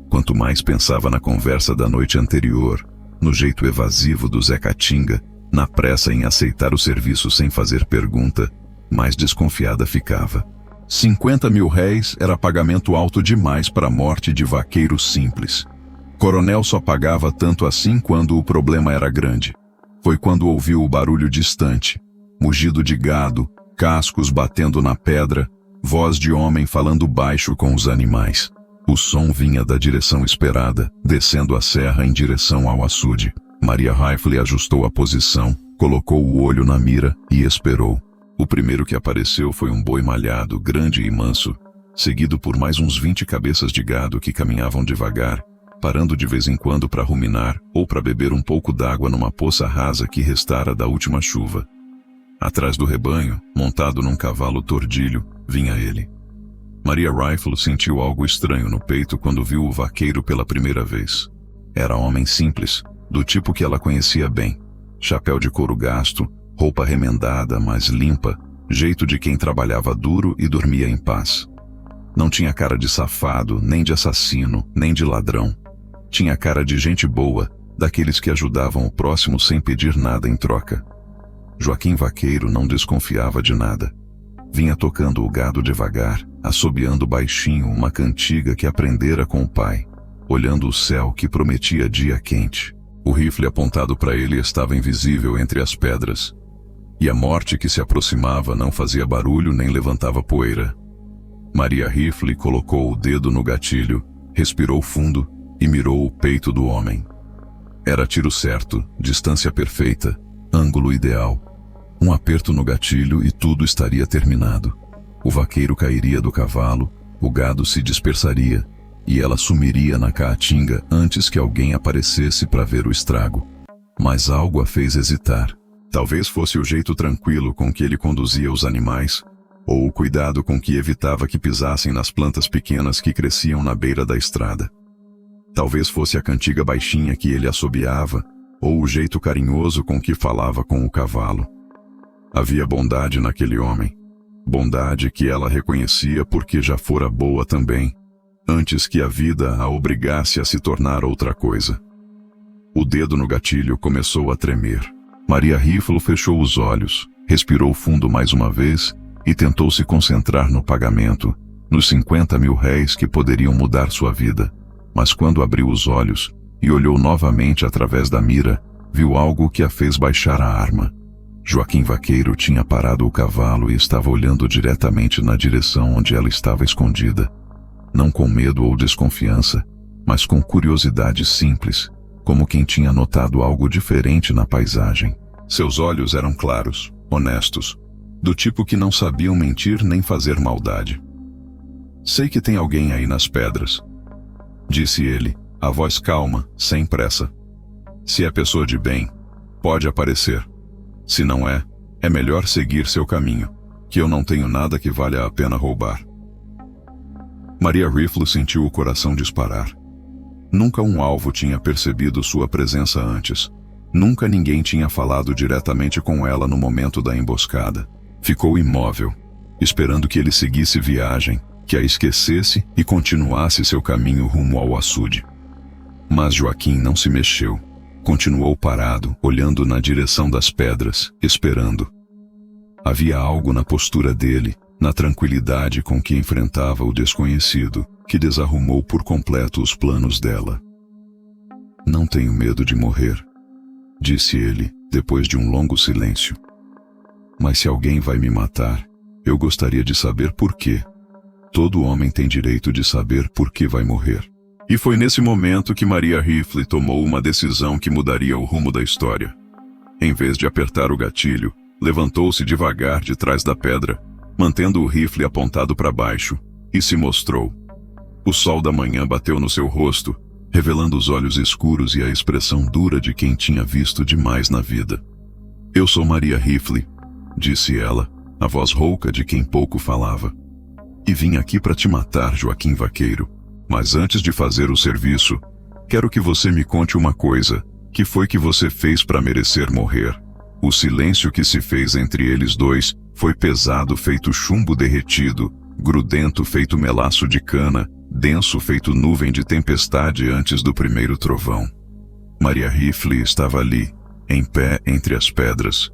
Quanto mais pensava na conversa da noite anterior, no jeito evasivo do Zé Catinga, na pressa em aceitar o serviço sem fazer pergunta, mais desconfiada ficava. 50 mil réis era pagamento alto demais para a morte de vaqueiro simples. Coronel só pagava tanto assim quando o problema era grande. Foi quando ouviu o barulho distante, mugido de gado, cascos batendo na pedra, voz de homem falando baixo com os animais. O som vinha da direção esperada, descendo a serra em direção ao açude. Maria Rifle ajustou a posição, colocou o olho na mira e esperou. O primeiro que apareceu foi um boi malhado, grande e manso, seguido por mais uns 20 cabeças de gado que caminhavam devagar, parando de vez em quando para ruminar ou para beber um pouco d'água numa poça rasa que restara da última chuva. Atrás do rebanho, montado num cavalo tordilho, vinha ele. Maria Rifle sentiu algo estranho no peito quando viu o vaqueiro pela primeira vez. Era homem simples, do tipo que ela conhecia bem. Chapéu de couro gasto, roupa remendada, mas limpa, jeito de quem trabalhava duro e dormia em paz. Não tinha cara de safado, nem de assassino, nem de ladrão. Tinha cara de gente boa, daqueles que ajudavam o próximo sem pedir nada em troca. Joaquim Vaqueiro não desconfiava de nada. Vinha tocando o gado devagar, assobiando baixinho uma cantiga que aprendera com o pai, olhando o céu que prometia dia quente. O rifle apontado para ele estava invisível entre as pedras, e a morte que se aproximava não fazia barulho nem levantava poeira. Maria Rifle colocou o dedo no gatilho, respirou fundo e mirou o peito do homem. Era tiro certo, distância perfeita, ângulo ideal. Um aperto no gatilho e tudo estaria terminado. O vaqueiro cairia do cavalo, o gado se dispersaria, e ela sumiria na caatinga antes que alguém aparecesse para ver o estrago. Mas algo a fez hesitar. Talvez fosse o jeito tranquilo com que ele conduzia os animais, ou o cuidado com que evitava que pisassem nas plantas pequenas que cresciam na beira da estrada. Talvez fosse a cantiga baixinha que ele assobiava, ou o jeito carinhoso com que falava com o cavalo. Havia bondade naquele homem, bondade que ela reconhecia porque já fora boa também, antes que a vida a obrigasse a se tornar outra coisa. O dedo no gatilho começou a tremer. Maria Rifle fechou os olhos, respirou fundo mais uma vez e tentou se concentrar no pagamento, nos 50 mil réis que poderiam mudar sua vida. Mas quando abriu os olhos e olhou novamente através da mira, viu algo que a fez baixar a arma. Joaquim Vaqueiro tinha parado o cavalo e estava olhando diretamente na direção onde ela estava escondida. Não com medo ou desconfiança, mas com curiosidade simples, como quem tinha notado algo diferente na paisagem. Seus olhos eram claros, honestos, do tipo que não sabiam mentir nem fazer maldade. "Sei que tem alguém aí nas pedras", disse ele, a voz calma, sem pressa. "Se é pessoa de bem, pode aparecer. Se não é, é melhor seguir seu caminho, que eu não tenho nada que valha a pena roubar." Maria Rifle sentiu o coração disparar. Nunca um alvo tinha percebido sua presença antes. Nunca ninguém tinha falado diretamente com ela no momento da emboscada. Ficou imóvel, esperando que ele seguisse viagem, que a esquecesse e continuasse seu caminho rumo ao açude. Mas Joaquim não se mexeu. Continuou parado, olhando na direção das pedras, esperando. Havia algo na postura dele, na tranquilidade com que enfrentava o desconhecido, que desarrumou por completo os planos dela. "Não tenho medo de morrer", disse ele, depois de um longo silêncio. "Mas se alguém vai me matar, eu gostaria de saber por quê. Todo homem tem direito de saber por que vai morrer." E foi nesse momento que Maria Rifle tomou uma decisão que mudaria o rumo da história. Em vez de apertar o gatilho, levantou-se devagar de trás da pedra, mantendo o rifle apontado para baixo, e se mostrou. O sol da manhã bateu no seu rosto, revelando os olhos escuros e a expressão dura de quem tinha visto demais na vida. "Eu sou Maria Rifle", disse ela, a voz rouca de quem pouco falava. "E vim aqui para te matar, Joaquim Vaqueiro. Mas antes de fazer o serviço, quero que você me conte uma coisa. Que foi que você fez para merecer morrer?" O silêncio que se fez entre eles dois foi pesado feito chumbo derretido, grudento feito melaço de cana, denso feito nuvem de tempestade antes do primeiro trovão. Maria Rifle estava ali, em pé entre as pedras.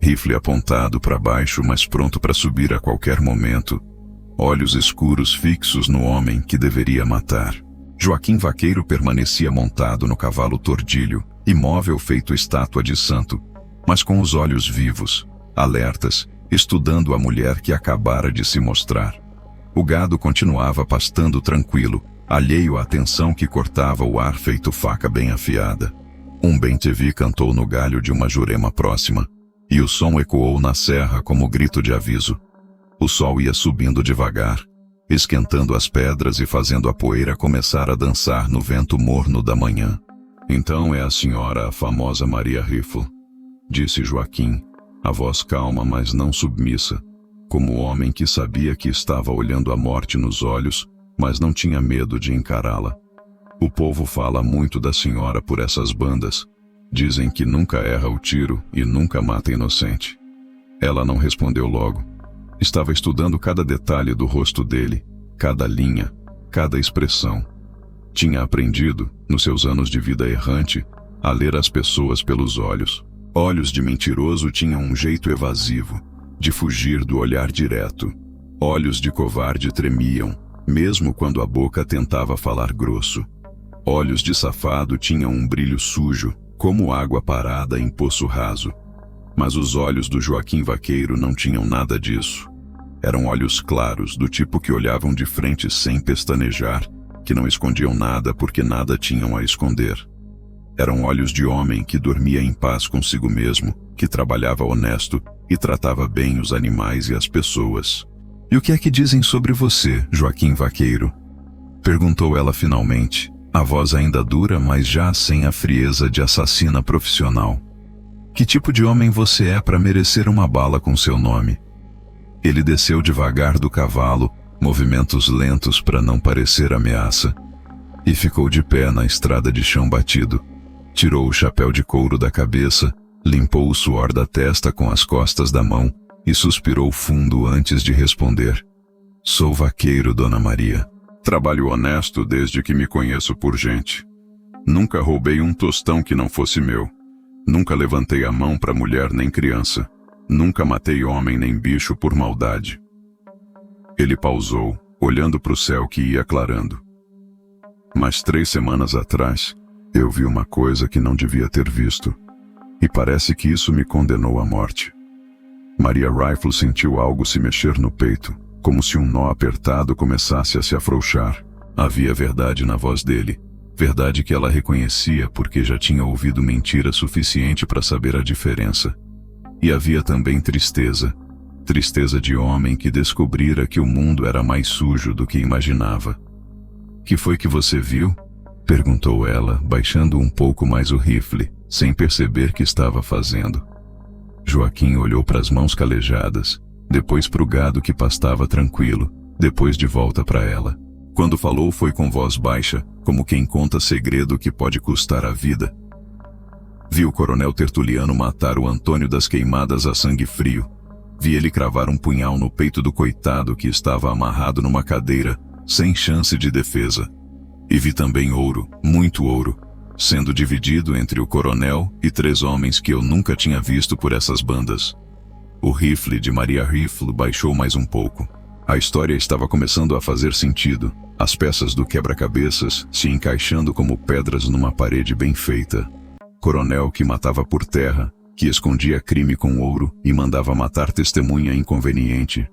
Rifle apontado para baixo, mas pronto para subir a qualquer momento. Olhos escuros fixos no homem que deveria matar. Joaquim Vaqueiro permanecia montado no cavalo tordilho, imóvel feito estátua de santo, mas com os olhos vivos, alertas, estudando a mulher que acabara de se mostrar. O gado continuava pastando tranquilo, alheio à tensão que cortava o ar feito faca bem afiada. Um bem-te-vi cantou no galho de uma jurema próxima, e o som ecoou na serra como grito de aviso. O sol ia subindo devagar, esquentando as pedras e fazendo a poeira começar a dançar no vento morno da manhã. "Então é a senhora a famosa Maria Rifle", disse Joaquim, a voz calma mas não submissa, como o homem que sabia que estava olhando a morte nos olhos, mas não tinha medo de encará-la. "O povo fala muito da senhora por essas bandas. Dizem que nunca erra o tiro e nunca mata inocente." Ela não respondeu logo. Estava estudando cada detalhe do rosto dele, cada linha, cada expressão. Tinha aprendido, nos seus anos de vida errante, a ler as pessoas pelos olhos. Olhos de mentiroso tinham um jeito evasivo, de fugir do olhar direto. Olhos de covarde tremiam, mesmo quando a boca tentava falar grosso. Olhos de safado tinham um brilho sujo, como água parada em poço raso. Mas os olhos do Joaquim Vaqueiro não tinham nada disso. Eram olhos claros, do tipo que olhavam de frente sem pestanejar, que não escondiam nada porque nada tinham a esconder. Eram olhos de homem que dormia em paz consigo mesmo, que trabalhava honesto e tratava bem os animais e as pessoas. "E o que é que dizem sobre você, Joaquim Vaqueiro?" perguntou ela finalmente, a voz ainda dura, mas já sem a frieza de assassina profissional. Que tipo de homem você é para merecer uma bala com seu nome? Ele desceu devagar do cavalo, movimentos lentos para não parecer ameaça, e ficou de pé na estrada de chão batido. Tirou o chapéu de couro da cabeça, limpou o suor da testa com as costas da mão e suspirou fundo antes de responder. Sou vaqueiro, Dona Maria. Trabalho honesto desde que me conheço por gente. Nunca roubei um tostão que não fosse meu. Nunca levantei a mão para mulher nem criança. Nunca matei homem nem bicho por maldade. Ele pausou, olhando para o céu que ia clarando. Mas 3 semanas atrás, eu vi uma coisa que não devia ter visto. E parece que isso me condenou à morte. Maria Rifle sentiu algo se mexer no peito, como se um nó apertado começasse a se afrouxar. Havia verdade na voz dele, verdade que ela reconhecia porque já tinha ouvido mentira suficiente para saber a diferença. E havia também tristeza, tristeza de homem que descobrira que o mundo era mais sujo do que imaginava. Que foi que você viu? Perguntou ela, baixando um pouco mais o rifle, sem perceber que estava fazendo. Joaquim olhou para as mãos calejadas, depois para o gado que pastava tranquilo, depois de volta para ela. Quando falou foi com voz baixa, como quem conta segredo que pode custar a vida. Vi o coronel Tertuliano matar o Antônio das Queimadas a sangue frio. Vi ele cravar um punhal no peito do coitado que estava amarrado numa cadeira, sem chance de defesa. E vi também ouro, muito ouro, sendo dividido entre o coronel e 3 homens que eu nunca tinha visto por essas bandas. O rifle de Maria Rifle baixou mais um pouco. A história estava começando a fazer sentido, as peças do quebra-cabeças se encaixando como pedras numa parede bem feita. Coronel que matava por terra, que escondia crime com ouro e mandava matar testemunha inconveniente.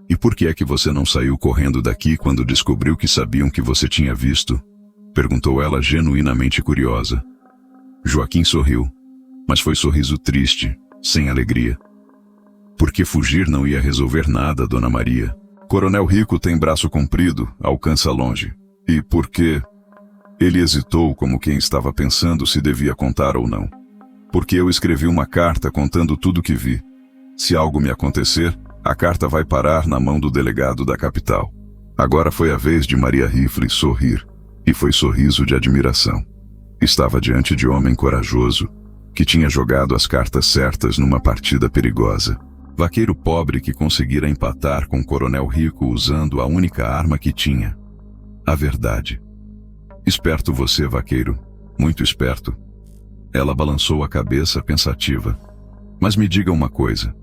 E por que é que você não saiu correndo daqui quando descobriu que sabiam que você tinha visto? Perguntou ela genuinamente curiosa. Joaquim sorriu, mas foi sorriso triste, sem alegria. Porque fugir não ia resolver nada, Dona Maria. Coronel Rico tem braço comprido, alcança longe. E por quê? Ele hesitou como quem estava pensando se devia contar ou não. Porque eu escrevi uma carta contando tudo o que vi. Se algo me acontecer, a carta vai parar na mão do delegado da capital. Agora foi a vez de Maria Rifle sorrir, e foi sorriso de admiração. Estava diante de homem corajoso, que tinha jogado as cartas certas numa partida perigosa. Vaqueiro pobre que conseguira empatar com coronel rico usando a única arma que tinha. A verdade. Esperto você, vaqueiro. Muito esperto. Ela balançou a cabeça pensativa. Mas me diga uma coisa.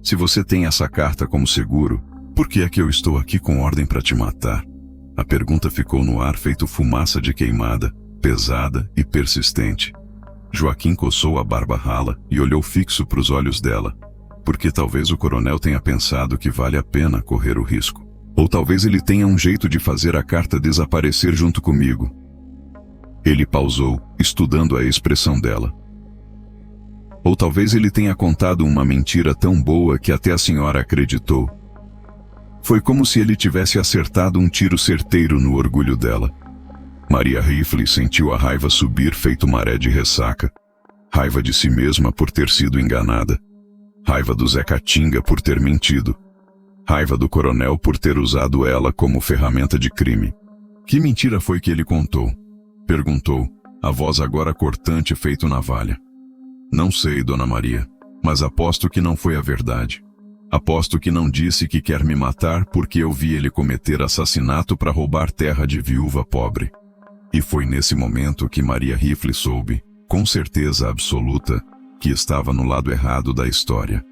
Se você tem essa carta como seguro, por que é que eu estou aqui com ordem para te matar? A pergunta ficou no ar feito fumaça de queimada, pesada e persistente. Joaquim coçou a barba rala e olhou fixo para os olhos dela. Porque talvez o coronel tenha pensado que vale a pena correr o risco. Ou talvez ele tenha um jeito de fazer a carta desaparecer junto comigo. Ele pausou, estudando a expressão dela. Ou talvez ele tenha contado uma mentira tão boa que até a senhora acreditou. Foi como se ele tivesse acertado um tiro certeiro no orgulho dela. Maria Rifle sentiu a raiva subir feito maré de ressaca. Raiva de si mesma por ter sido enganada. Raiva do Zé Catinga por ter mentido. Raiva do coronel por ter usado ela como ferramenta de crime. Que mentira foi que ele contou? Perguntou, a voz agora cortante feito navalha. Não sei, Dona Maria, mas aposto que não foi a verdade. Aposto que não disse que quer me matar porque eu vi ele cometer assassinato para roubar terra de viúva pobre. E foi nesse momento que Maria Rifle soube, com certeza absoluta, que estava no lado errado da história.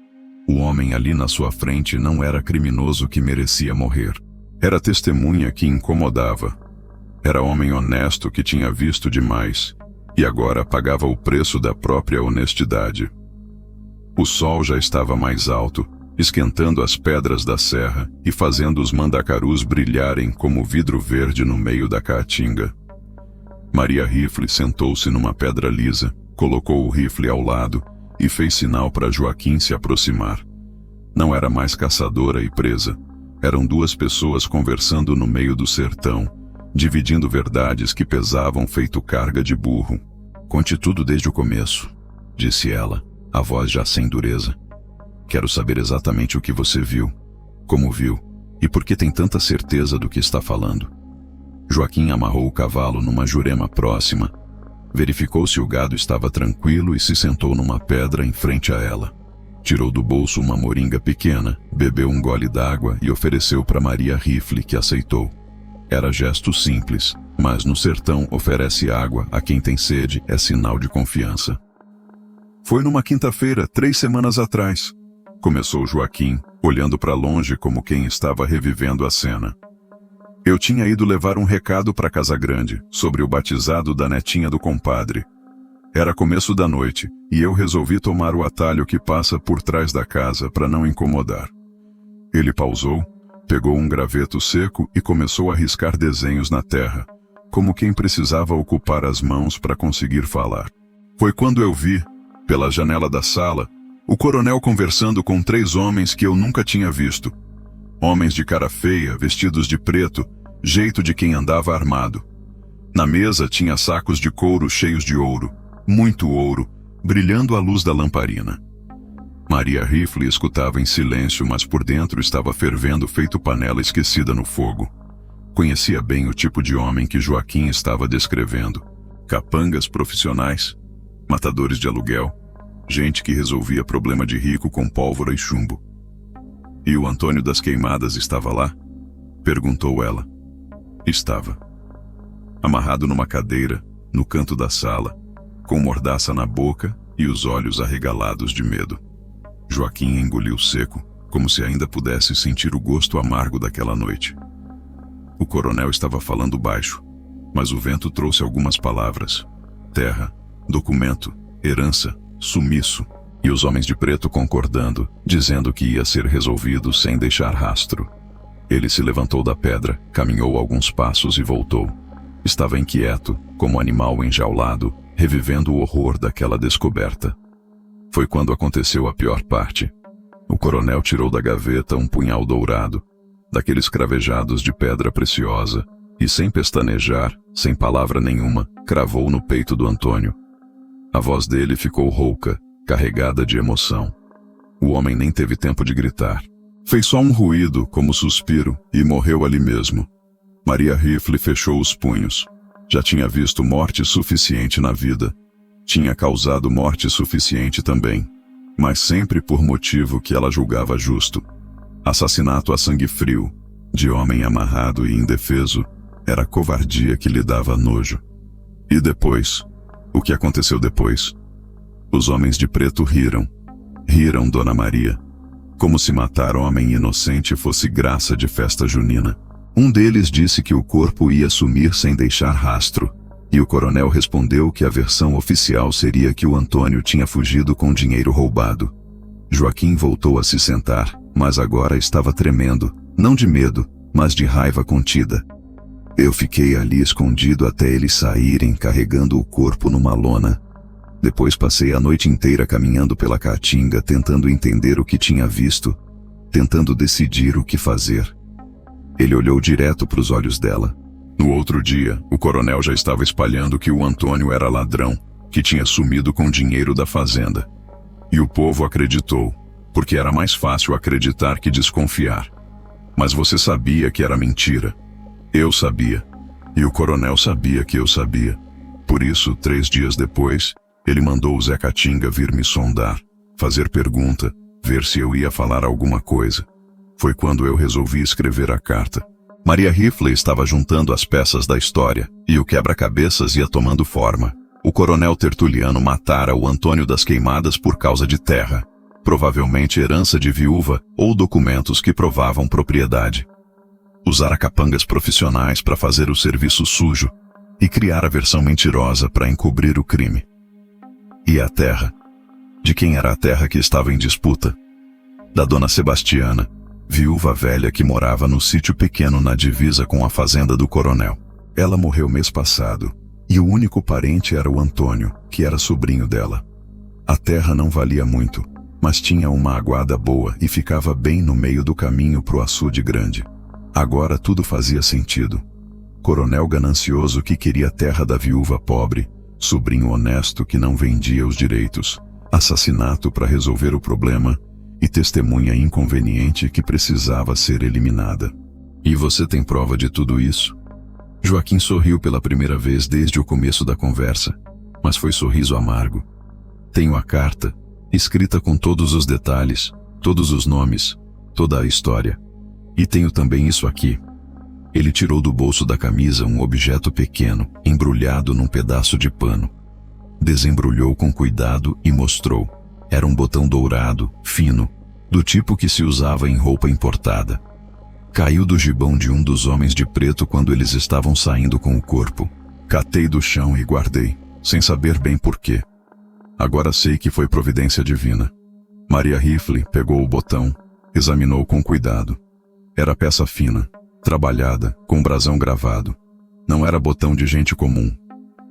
O homem ali na sua frente não era criminoso que merecia morrer. Era testemunha que incomodava. Era homem honesto que tinha visto demais, e agora pagava o preço da própria honestidade. O sol já estava mais alto, esquentando as pedras da serra e fazendo os mandacarus brilharem como vidro verde no meio da caatinga. Maria Rifle sentou-se numa pedra lisa, colocou o rifle ao lado e fez sinal para Joaquim se aproximar. Não era mais caçadora e presa. Eram 2 pessoas conversando no meio do sertão, dividindo verdades que pesavam feito carga de burro. Conte tudo desde o começo, disse ela. a voz já sem dureza. Quero saber exatamente o que você viu, como viu, e por que tem tanta certeza do que está falando. Joaquim amarrou o cavalo numa jurema próxima, verificou se o gado estava tranquilo e se sentou numa pedra em frente a ela. Tirou do bolso uma moringa pequena, bebeu um gole d'água e ofereceu para Maria Rifle, que aceitou. Era gesto simples, mas no sertão oferece água a quem tem sede é sinal de confiança. Foi numa quinta-feira, 3 semanas atrás, começou Joaquim, olhando para longe como quem estava revivendo a cena. Eu tinha ido levar um recado para Casa Grande, sobre o batizado da netinha do compadre. Era começo da noite, e eu resolvi tomar o atalho que passa por trás da casa para não incomodar. Ele pausou, pegou um graveto seco e começou a riscar desenhos na terra, como quem precisava ocupar as mãos para conseguir falar. Foi quando eu vi, pela janela da sala, o coronel conversando com 3 homens que eu nunca tinha visto. Homens de cara feia, vestidos de preto, jeito de quem andava armado. Na mesa tinha sacos de couro cheios de ouro, muito ouro, brilhando à luz da lamparina. Maria Rifle escutava em silêncio, mas por dentro estava fervendo feito panela esquecida no fogo. Conhecia bem o tipo de homem que Joaquim estava descrevendo. Capangas profissionais, matadores de aluguel, gente que resolvia problema de rico com pólvora e chumbo. E o Antônio das Queimadas estava lá? Perguntou ela. Estava. Amarrado numa cadeira, no canto da sala, com mordaça na boca e os olhos arregalados de medo. Joaquim engoliu seco, como se ainda pudesse sentir o gosto amargo daquela noite. O coronel estava falando baixo, mas o vento trouxe algumas palavras. Terra, documento, herança, sumiço, e os homens de preto concordando, dizendo que ia ser resolvido sem deixar rastro. Ele se levantou da pedra, caminhou alguns passos e voltou. Estava inquieto, como animal enjaulado, revivendo o horror daquela descoberta. Foi quando aconteceu a pior parte. O coronel tirou da gaveta um punhal dourado, daqueles cravejados de pedra preciosa, e sem pestanejar, sem palavra nenhuma, cravou no peito do Antônio. A voz dele ficou rouca, carregada de emoção. O homem nem teve tempo de gritar. Fez só um ruído, como suspiro, e morreu ali mesmo. Maria Rifle fechou os punhos. Já tinha visto morte suficiente na vida. Tinha causado morte suficiente também, mas sempre por motivo que ela julgava justo. Assassinato a sangue frio, de homem amarrado e indefeso, era covardia que lhe dava nojo. E depois? O que aconteceu depois? Os homens de preto riram. Riram, Dona Maria. Como se matar homem inocente fosse graça de festa junina. Um deles disse que o corpo ia sumir sem deixar rastro, e o coronel respondeu que a versão oficial seria que o Antônio tinha fugido com dinheiro roubado. Joaquim voltou a se sentar, mas agora estava tremendo, não de medo, mas de raiva contida. Eu fiquei ali escondido até eles saírem carregando o corpo numa lona. Depois passei a noite inteira caminhando pela caatinga, tentando entender o que tinha visto, tentando decidir o que fazer. Ele olhou direto para os olhos dela. No outro dia, o coronel já estava espalhando que o Antônio era ladrão, que tinha sumido com dinheiro da fazenda. E o povo acreditou, porque era mais fácil acreditar que desconfiar. Mas você sabia que era mentira. Eu sabia. E o coronel sabia que eu sabia. Por isso, 3 dias depois, ele mandou o Zé Catinga vir me sondar, fazer pergunta, ver se eu ia falar alguma coisa. Foi quando eu resolvi escrever a carta. Maria Rifle estava juntando as peças da história, e o quebra-cabeças ia tomando forma. O coronel Tertuliano matara o Antônio das Queimadas por causa de terra, provavelmente herança de viúva ou documentos que provavam propriedade. Usara capangas profissionais para fazer o serviço sujo e criar a versão mentirosa para encobrir o crime. E a terra? De quem era a terra que estava em disputa? Da dona Sebastiana, viúva velha que morava no sítio pequeno na divisa com a fazenda do coronel. Ela morreu mês passado, e o único parente era o Antônio, que era sobrinho dela. A terra não valia muito, mas tinha uma aguada boa e ficava bem no meio do caminho pro açude grande. Agora tudo fazia sentido. Coronel ganancioso que queria a terra da viúva pobre, sobrinho honesto que não vendia os direitos, assassinato para resolver o problema e testemunha inconveniente que precisava ser eliminada. E você tem prova de tudo isso? Joaquim sorriu pela primeira vez desde o começo da conversa, mas foi sorriso amargo. Tenho a carta, escrita com todos os detalhes, todos os nomes, toda a história. E tenho também isso aqui. Ele tirou do bolso da camisa um objeto pequeno, embrulhado num pedaço de pano. Desembrulhou com cuidado e mostrou. Era um botão dourado, fino, do tipo que se usava em roupa importada. Caiu do gibão de um dos homens de preto quando eles estavam saindo com o corpo. Catei do chão e guardei, sem saber bem porquê. Agora sei que foi providência divina. Maria Rifle pegou o botão, examinou com cuidado. Era peça fina, trabalhada, com brasão gravado. Não era botão de gente comum.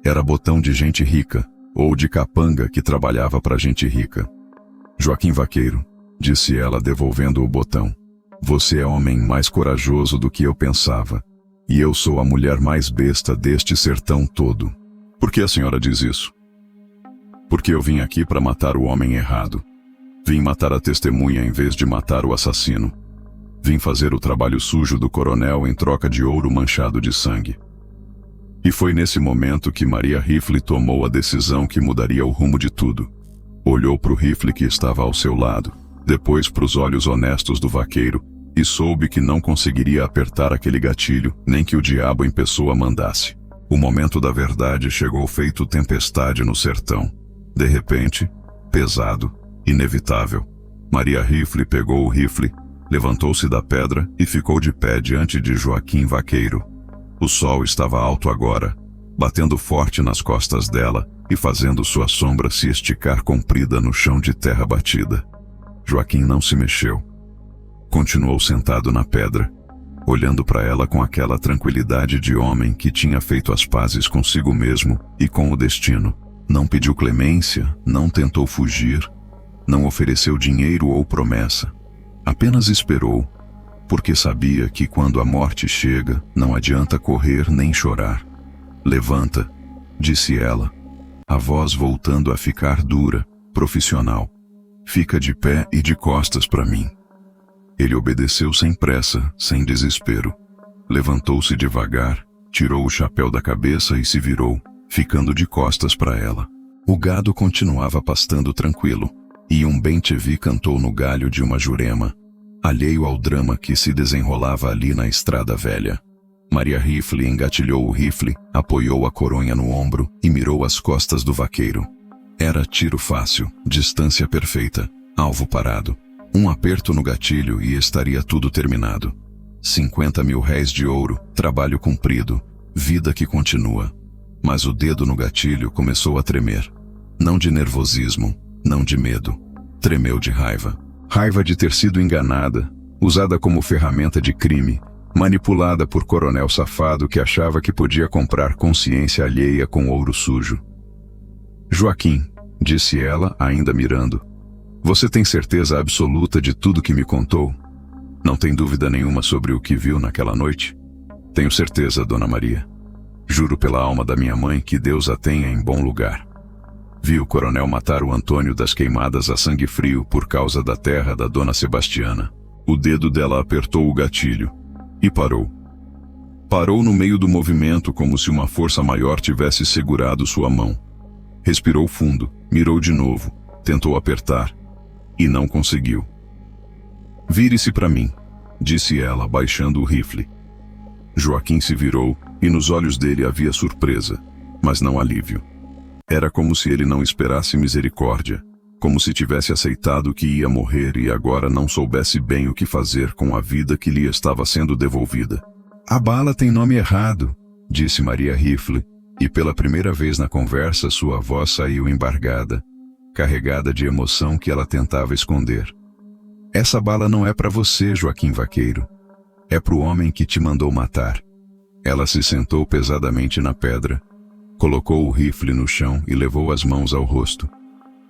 Era botão de gente rica, ou de capanga que trabalhava para gente rica. Joaquim Vaqueiro, disse ela devolvendo o botão. Você é homem mais corajoso do que eu pensava. E eu sou a mulher mais besta deste sertão todo. Por que a senhora diz isso? Porque eu vim aqui para matar o homem errado. Vim matar a testemunha em vez de matar o assassino. Vim fazer o trabalho sujo do coronel em troca de ouro manchado de sangue. E foi nesse momento que Maria Rifle tomou a decisão que mudaria o rumo de tudo. Olhou para o rifle que estava ao seu lado, depois para os olhos honestos do vaqueiro, e soube que não conseguiria apertar aquele gatilho, nem que o diabo em pessoa mandasse. O momento da verdade chegou feito tempestade no sertão. De repente, pesado, inevitável, Maria Rifle pegou o rifle, levantou-se da pedra e ficou de pé diante de Joaquim Vaqueiro. O sol estava alto agora, batendo forte nas costas dela e fazendo sua sombra se esticar comprida no chão de terra batida. Joaquim não se mexeu. Continuou sentado na pedra, olhando para ela com aquela tranquilidade de homem que tinha feito as pazes consigo mesmo e com o destino. Não pediu clemência, não tentou fugir, não ofereceu dinheiro ou promessa. Apenas esperou, porque sabia que quando a morte chega, não adianta correr nem chorar. Levanta, disse ela, a voz voltando a ficar dura, profissional. Fica de pé e de costas para mim. Ele obedeceu sem pressa, sem desespero. Levantou-se devagar, tirou o chapéu da cabeça e se virou, ficando de costas para ela. O gado continuava pastando tranquilo, e um bem-te-vi cantou no galho de uma jurema, alheio ao drama que se desenrolava ali na estrada velha. Maria Rifle engatilhou o rifle, apoiou a coronha no ombro e mirou as costas do vaqueiro. Era tiro fácil, distância perfeita, alvo parado. Um aperto no gatilho e estaria tudo terminado. 50 mil réis de ouro, trabalho cumprido, vida que continua. Mas o dedo no gatilho começou a tremer. Não de nervosismo, não de medo. Tremeu de raiva. Raiva de ter sido enganada, usada como ferramenta de crime, manipulada por coronel safado que achava que podia comprar consciência alheia com ouro sujo. Joaquim, disse ela, ainda mirando, você tem certeza absoluta de tudo que me contou? Não tem dúvida nenhuma sobre o que viu naquela noite? Tenho certeza, Dona Maria. Juro pela alma da minha mãe que Deus a tenha em bom lugar. Vi o coronel matar o Antônio das Queimadas a sangue frio por causa da terra da Dona Sebastiana. O dedo dela apertou o gatilho e parou. Parou no meio do movimento como se uma força maior tivesse segurado sua mão. Respirou fundo, mirou de novo, tentou apertar e não conseguiu. Vire-se para mim, disse ela, baixando o rifle. Joaquim se virou e nos olhos dele havia surpresa, mas não alívio. Era como se ele não esperasse misericórdia, como se tivesse aceitado que ia morrer e agora não soubesse bem o que fazer com a vida que lhe estava sendo devolvida. A bala tem nome errado, disse Maria Rifle, e pela primeira vez na conversa sua voz saiu embargada, carregada de emoção que ela tentava esconder. Essa bala não é para você, Joaquim Vaqueiro. É para o homem que te mandou matar. Ela se sentou pesadamente na pedra, colocou o rifle no chão e levou as mãos ao rosto.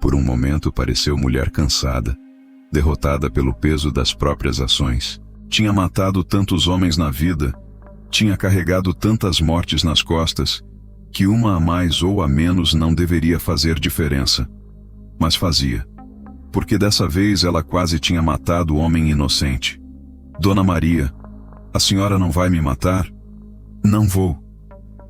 Por um momento pareceu mulher cansada, derrotada pelo peso das próprias ações. Tinha matado tantos homens na vida, tinha carregado tantas mortes nas costas, que uma a mais ou a menos não deveria fazer diferença. mas fazia. Porque dessa vez ela quase tinha matado o homem inocente. Dona Maria, a senhora não vai me matar? Não vou.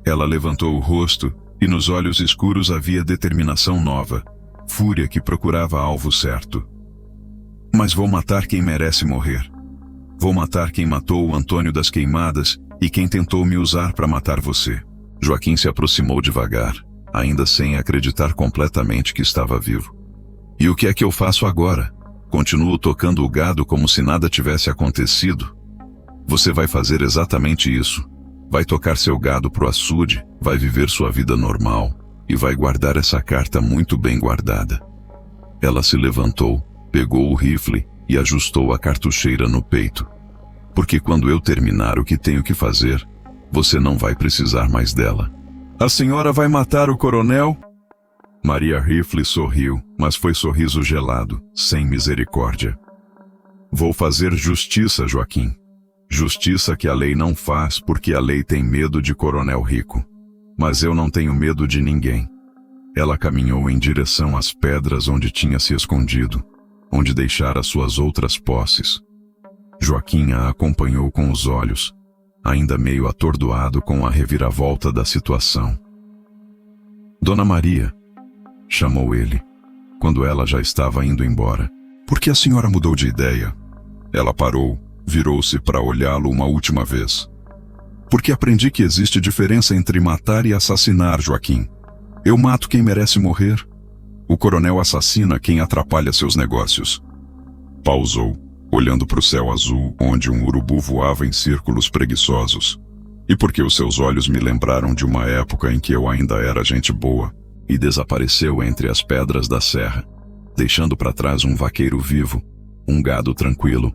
Ela levantou o rosto, e nos olhos escuros havia determinação nova, fúria que procurava alvo certo. Mas vou matar quem merece morrer. Vou matar quem matou o Antônio das Queimadas e quem tentou me usar para matar você. Joaquim se aproximou devagar, ainda sem acreditar completamente que estava vivo. E o que é que eu faço agora? Continuo tocando o gado como se nada tivesse acontecido? Você vai fazer exatamente isso. Vai tocar seu gado pro açude, vai viver sua vida normal e vai guardar essa carta muito bem guardada. Ela se levantou, pegou o rifle e ajustou a cartucheira no peito. Porque quando eu terminar o que tenho que fazer, você não vai precisar mais dela. A senhora vai matar o coronel? Maria Rifle sorriu, mas foi sorriso gelado, sem misericórdia. Vou fazer justiça, Joaquim. Justiça que a lei não faz porque a lei tem medo de coronel rico. Mas eu não tenho medo de ninguém. Ela caminhou em direção às pedras onde tinha se escondido, onde deixara suas outras posses. Joaquim a acompanhou com os olhos, ainda meio atordoado com a reviravolta da situação. Dona Maria, chamou ele, quando ela já estava indo embora. Por que a senhora mudou de ideia? Ela parou, virou-se para olhá-lo uma última vez. Porque aprendi que existe diferença entre matar e assassinar, Joaquim. Eu mato quem merece morrer. O coronel assassina quem atrapalha seus negócios. Pausou, olhando para o céu azul, onde um urubu voava em círculos preguiçosos. E porque os seus olhos me lembraram de uma época em que eu ainda era gente boa, e desapareceu entre as pedras da serra, deixando para trás um vaqueiro vivo, um gado tranquilo,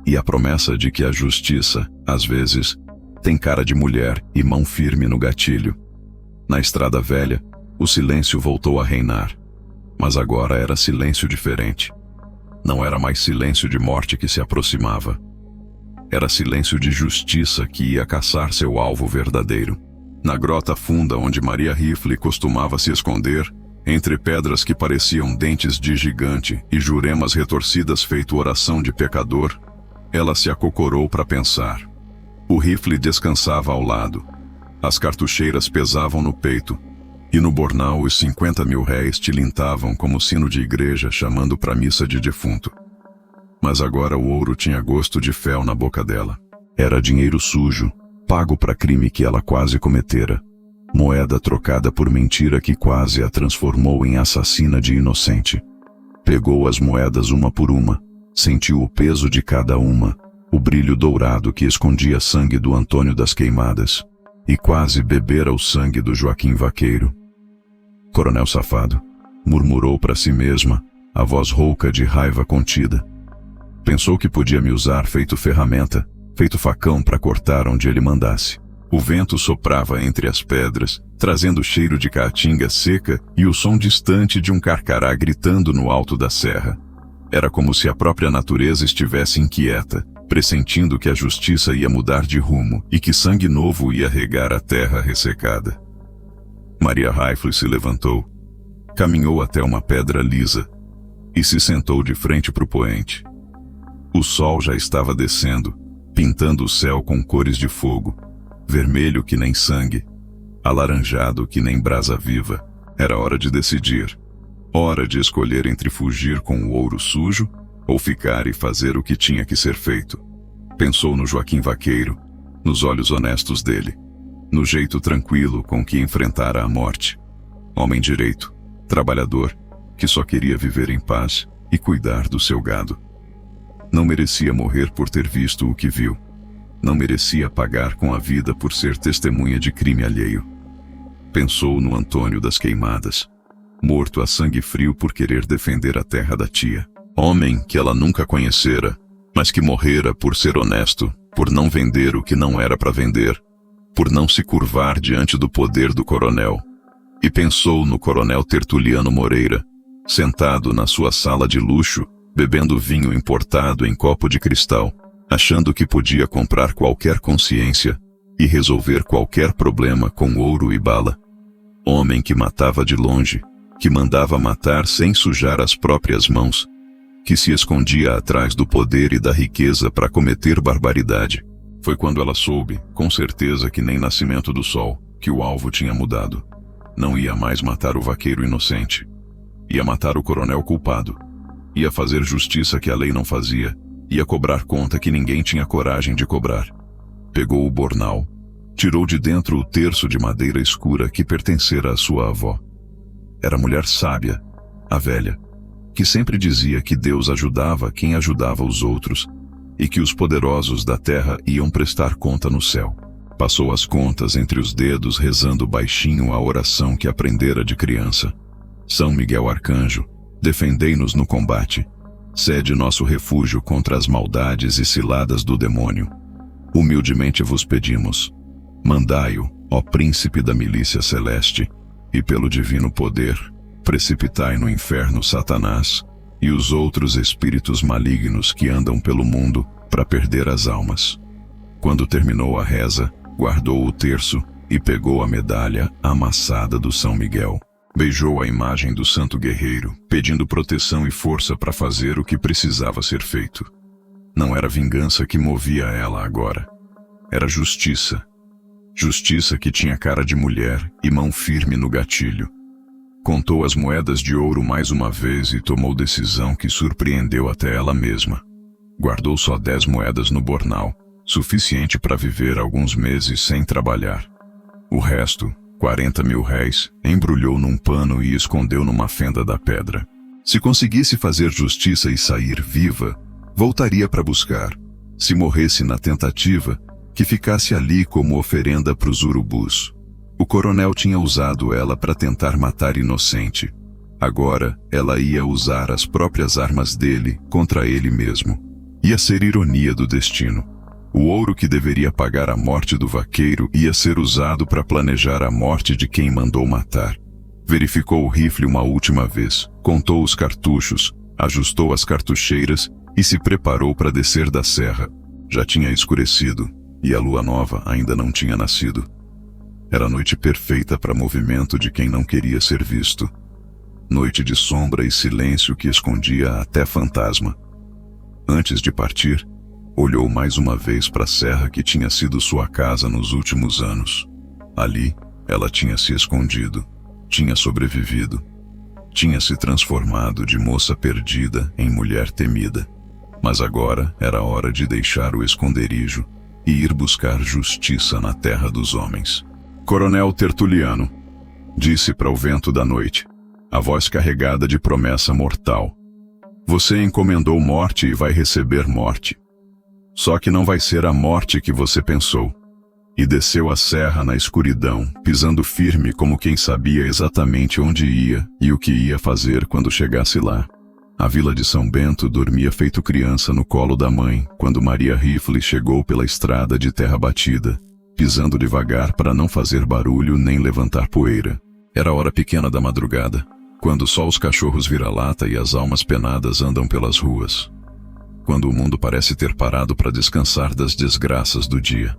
e a promessa de que a justiça, às vezes, tem cara de mulher e mão firme no gatilho. Na estrada velha, o silêncio voltou a reinar. Mas agora era silêncio diferente. Não era mais silêncio de morte que se aproximava. Era silêncio de justiça que ia caçar seu alvo verdadeiro. Na grota funda onde Maria Rifle costumava se esconder, entre pedras que pareciam dentes de gigante e juremas retorcidas feito oração de pecador, ela se acocorou para pensar. O rifle descansava ao lado. As cartucheiras pesavam no peito, e no bornal os 50 mil réis tilintavam como sino de igreja chamando para missa de defunto. Mas agora o ouro tinha gosto de fel na boca dela. Era dinheiro sujo, pago para crime que ela quase cometera. Moeda trocada por mentira que quase a transformou em assassina de inocente. Pegou as moedas uma por uma, sentiu o peso de cada uma, o brilho dourado que escondia sangue do Antônio das Queimadas, e quase bebera o sangue do Joaquim Vaqueiro. Coronel safado, murmurou para si mesma, a voz rouca de raiva contida. Pensou que podia me usar feito ferramenta, feito facão para cortar onde ele mandasse. O vento soprava entre as pedras, trazendo cheiro de caatinga seca e o som distante de um carcará gritando no alto da serra. Era como se a própria natureza estivesse inquieta, pressentindo que a justiça ia mudar de rumo e que sangue novo ia regar a terra ressecada. Maria Rifle se levantou, caminhou até uma pedra lisa e se sentou de frente para o poente. O sol já estava descendo, pintando o céu com cores de fogo, vermelho que nem sangue, alaranjado que nem brasa viva. Era hora de decidir. Hora de escolher entre fugir com o ouro sujo ou ficar e fazer o que tinha que ser feito. Pensou no Joaquim Vaqueiro, nos olhos honestos dele, no jeito tranquilo com que enfrentara a morte. Homem direito, trabalhador, que só queria viver em paz e cuidar do seu gado. Não merecia morrer por ter visto o que viu. Não merecia pagar com a vida por ser testemunha de crime alheio. Pensou no Antônio das Queimadas, morto a sangue frio por querer defender a terra da tia. Homem que ela nunca conhecera, mas que morrera por ser honesto, por não vender o que não era para vender, por não se curvar diante do poder do coronel. E pensou no coronel Tertuliano Moreira, sentado na sua sala de luxo, bebendo vinho importado em copo de cristal, achando que podia comprar qualquer consciência e resolver qualquer problema com ouro e bala. Homem que matava de longe, que mandava matar sem sujar as próprias mãos, que se escondia atrás do poder e da riqueza para cometer barbaridade. Foi quando ela soube, com certeza que nem nascimento do sol, que o alvo tinha mudado. Não ia mais matar o vaqueiro inocente. Ia matar o coronel culpado. Ia fazer justiça que a lei não fazia. Ia cobrar conta que ninguém tinha coragem de cobrar. Pegou o bornal. Tirou de dentro o terço de madeira escura que pertencera à sua avó. Era mulher sábia, a velha, que sempre dizia que Deus ajudava quem ajudava os outros e que os poderosos da terra iam prestar conta no céu. Passou as contas entre os dedos, rezando baixinho a oração que aprendera de criança. São Miguel Arcanjo, defendei-nos no combate. Sede nosso refúgio contra as maldades e ciladas do demônio. Humildemente vos pedimos. Mandai-o, ó príncipe da milícia celeste, e pelo divino poder, precipitai no inferno Satanás e os outros espíritos malignos que andam pelo mundo para perder as almas. Quando terminou a reza, guardou o terço e pegou a medalha amassada do São Miguel. Beijou a imagem do santo guerreiro, pedindo proteção e força para fazer o que precisava ser feito. Não era vingança que movia ela agora. Era justiça. Justiça que tinha cara de mulher e mão firme no gatilho. Contou as moedas de ouro mais uma vez e tomou decisão que surpreendeu até ela mesma. Guardou só 10 moedas no bornal, suficiente para viver alguns meses sem trabalhar. O resto, 40 mil réis, embrulhou num pano e escondeu numa fenda da pedra. Se conseguisse fazer justiça e sair viva, voltaria para buscar. Se morresse na tentativa, que ficasse ali como oferenda para os urubus. O coronel tinha usado ela para tentar matar inocente. Agora, ela ia usar as próprias armas dele contra ele mesmo. Ia ser ironia do destino. O ouro que deveria pagar a morte do vaqueiro ia ser usado para planejar a morte de quem mandou matar. Verificou o rifle uma última vez, contou os cartuchos, ajustou as cartucheiras e se preparou para descer da serra. Já tinha escurecido e a lua nova ainda não tinha nascido. Era noite perfeita para movimento de quem não queria ser visto. Noite de sombra e silêncio que escondia até fantasma. Antes de partir, olhou mais uma vez para a serra que tinha sido sua casa nos últimos anos. Ali, ela tinha se escondido, tinha sobrevivido, tinha se transformado de moça perdida em mulher temida. Mas agora era hora de deixar o esconderijo e ir buscar justiça na terra dos homens. Coronel Tertuliano, disse para o vento da noite, a voz carregada de promessa mortal. Você encomendou morte e vai receber morte. Só que não vai ser a morte que você pensou. E desceu a serra na escuridão, pisando firme como quem sabia exatamente onde ia e o que ia fazer quando chegasse lá. A vila de São Bento dormia feito criança no colo da mãe, quando Maria Rifle chegou pela estrada de terra batida, pisando devagar para não fazer barulho nem levantar poeira. Era hora pequena da madrugada, quando só os cachorros vira-lata e as almas penadas andam pelas ruas. Quando o mundo parece ter parado para descansar das desgraças do dia.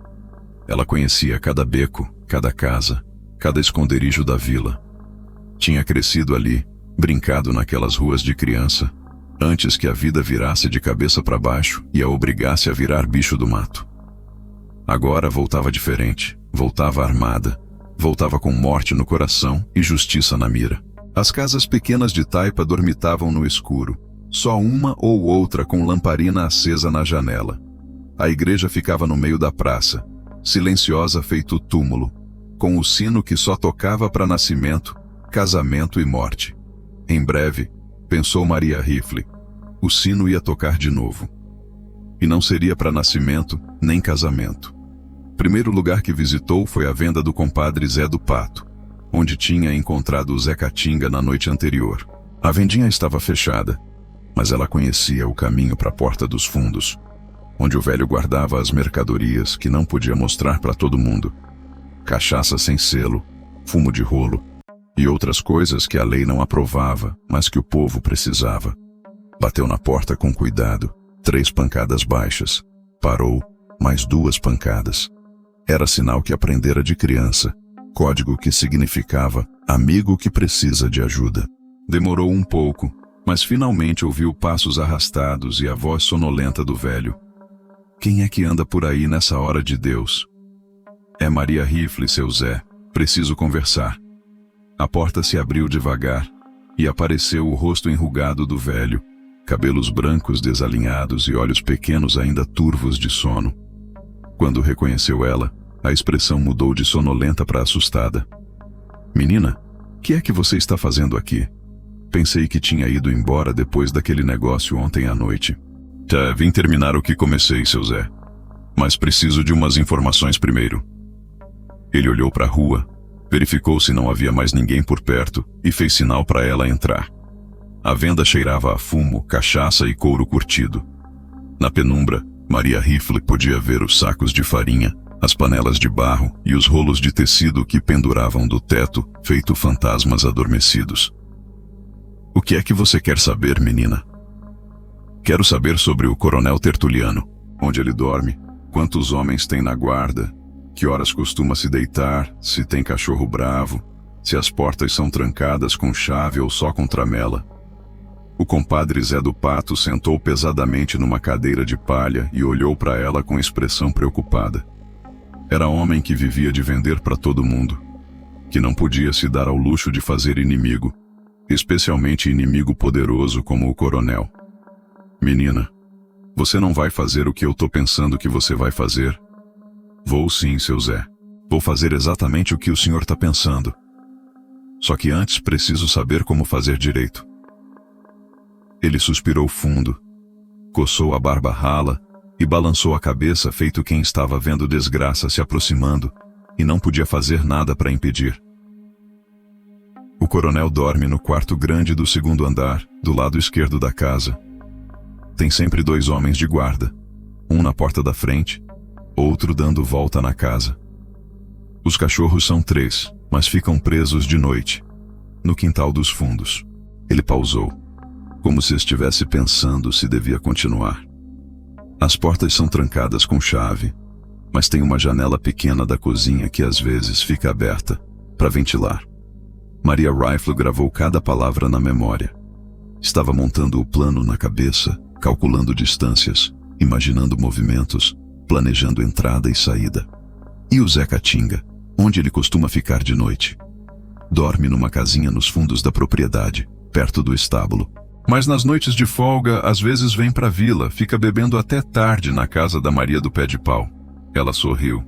Ela conhecia cada beco, cada casa, cada esconderijo da vila. Tinha crescido ali, brincado naquelas ruas de criança, antes que a vida virasse de cabeça para baixo e a obrigasse a virar bicho do mato. Agora voltava diferente, voltava armada, voltava com morte no coração e justiça na mira. As casas pequenas de taipa dormitavam no escuro, só uma ou outra com lamparina acesa na janela. A igreja ficava no meio da praça, silenciosa feito túmulo, com o sino que só tocava para nascimento, casamento e morte. Em breve, pensou Maria Rifle, o sino ia tocar de novo. E não seria para nascimento nem casamento. Primeiro lugar que visitou foi a venda do compadre Zé do Pato, onde tinha encontrado o Zé Catinga na noite anterior. A vendinha estava fechada, mas ela conhecia o caminho para a porta dos fundos, onde o velho guardava as mercadorias que não podia mostrar para todo mundo. Cachaça sem selo, fumo de rolo e outras coisas que a lei não aprovava, mas que o povo precisava. Bateu na porta com cuidado, 3 pancadas baixas. Parou, mais 2 pancadas. Era sinal que aprendera de criança. código que significava amigo que precisa de ajuda. Demorou um pouco, mas finalmente ouviu passos arrastados e a voz sonolenta do velho. Quem é que anda por aí nessa hora de Deus? É Maria Rifle, seu Zé. Preciso conversar. A porta se abriu devagar e apareceu o rosto enrugado do velho, cabelos brancos desalinhados e olhos pequenos ainda turvos de sono. Quando reconheceu ela, a expressão mudou de sonolenta para assustada. Menina, que é que você está fazendo aqui? Pensei que tinha ido embora depois daquele negócio ontem à noite. Já vim terminar o que comecei, seu Zé. Mas preciso de umas informações primeiro. Ele olhou para a rua, verificou se não havia mais ninguém por perto e fez sinal para ela entrar. A venda cheirava a fumo, cachaça e couro curtido. Na penumbra, Maria Rifle podia ver os sacos de farinha, as panelas de barro e os rolos de tecido que penduravam do teto, feito fantasmas adormecidos. O que é que você quer saber, menina? Quero saber sobre o Coronel Tertuliano, onde ele dorme, quantos homens tem na guarda, que horas costuma se deitar, se tem cachorro bravo, se as portas são trancadas com chave ou só com tramela. O compadre Zé do Pato sentou pesadamente numa cadeira de palha e olhou para ela com expressão preocupada. Era homem que vivia de vender para todo mundo, que não podia se dar ao luxo de fazer inimigo, especialmente inimigo poderoso como o coronel. Menina, você não vai fazer o que eu tô pensando que você vai fazer? Vou sim, seu Zé. Vou fazer exatamente o que o senhor tá pensando. Só que antes preciso saber como fazer direito. Ele suspirou fundo, coçou a barba rala e balançou a cabeça feito quem estava vendo desgraça se aproximando e não podia fazer nada para impedir. O coronel dorme no quarto grande do segundo andar, do lado esquerdo da casa. Tem sempre 2 homens de guarda, um na porta da frente, outro dando volta na casa. Os cachorros são 3, mas ficam presos de noite, no quintal dos fundos. Ele pausou, como se estivesse pensando se devia continuar. As portas são trancadas com chave, mas tem uma janela pequena da cozinha que às vezes fica aberta, para ventilar. Maria Rifle gravou cada palavra na memória. Estava montando o plano na cabeça, calculando distâncias, imaginando movimentos, planejando entrada e saída. E o Zé Catinga, onde ele costuma ficar de noite? Dorme numa casinha nos fundos da propriedade, perto do estábulo. Mas nas noites de folga, às vezes vem pra vila, fica bebendo até tarde na casa da Maria do Pé de Pau. Ela sorriu.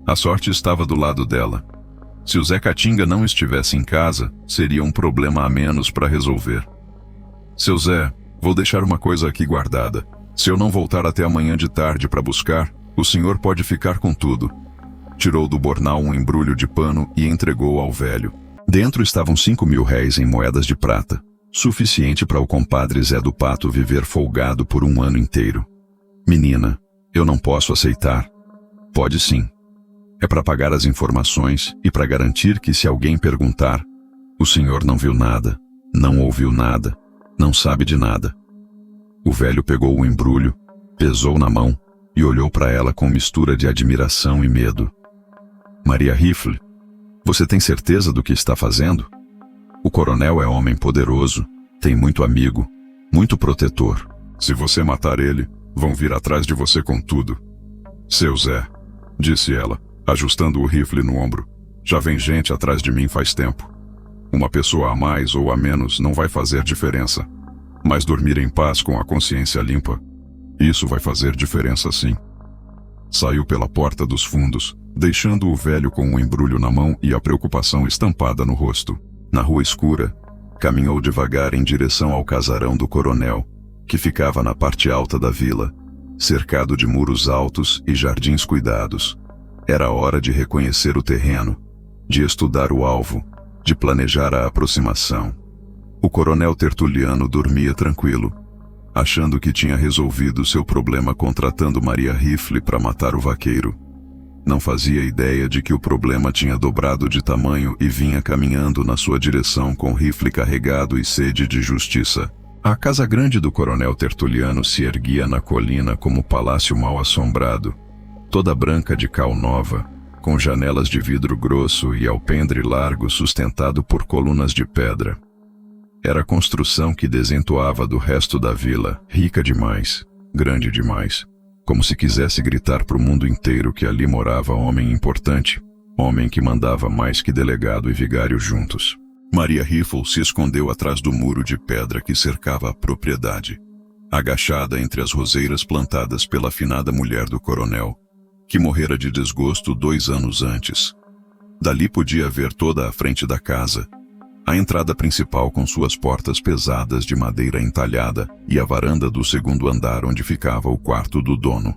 A sorte estava do lado dela. Se o Zé Catinga não estivesse em casa, seria um problema a menos para resolver. Seu Zé, vou deixar uma coisa aqui guardada. Se eu não voltar até amanhã de tarde para buscar, o senhor pode ficar com tudo. Tirou do bornal um embrulho de pano e entregou ao velho. Dentro estavam 5.000 réis em moedas de prata, suficiente para o compadre Zé do Pato viver folgado por um ano inteiro. Menina, eu não posso aceitar. Pode sim. É para pagar as informações e para garantir que se alguém perguntar, o senhor não viu nada, não ouviu nada, não sabe de nada. O velho pegou o embrulho, pesou na mão e olhou para ela com mistura de admiração e medo. Maria Rifle, você tem certeza do que está fazendo? O coronel é homem poderoso, tem muito amigo, muito protetor. Se você matar ele, vão vir atrás de você com tudo. Seu Zé, disse ela, ajustando o rifle no ombro, já vem gente atrás de mim faz tempo. Uma pessoa a mais ou a menos não vai fazer diferença, mas dormir em paz com a consciência limpa, isso vai fazer diferença sim. Saiu pela porta dos fundos, deixando o velho com o embrulho na mão e a preocupação estampada no rosto. Na rua escura, caminhou devagar em direção ao casarão do coronel, que ficava na parte alta da vila, cercado de muros altos e jardins cuidados. Era hora de reconhecer o terreno, de estudar o alvo, de planejar a aproximação. O coronel Tertuliano dormia tranquilo, achando que tinha resolvido seu problema contratando Maria Rifle para matar o vaqueiro. Não fazia ideia de que o problema tinha dobrado de tamanho e vinha caminhando na sua direção com rifle carregado e sede de justiça. A casa grande do coronel Tertuliano se erguia na colina como palácio mal assombrado, toda branca de cal nova, com janelas de vidro grosso e alpendre largo sustentado por colunas de pedra. Era a construção que desentoava do resto da vila, rica demais, grande demais, como se quisesse gritar para o mundo inteiro que ali morava homem importante, homem que mandava mais que delegado e vigário juntos. Maria Riffle se escondeu atrás do muro de pedra que cercava a propriedade, agachada entre as roseiras plantadas pela afinada mulher do coronel, que morrera de desgosto 2 anos antes. Dali podia ver toda a frente da casa, a entrada principal com suas portas pesadas de madeira entalhada e a varanda do segundo andar onde ficava o quarto do dono.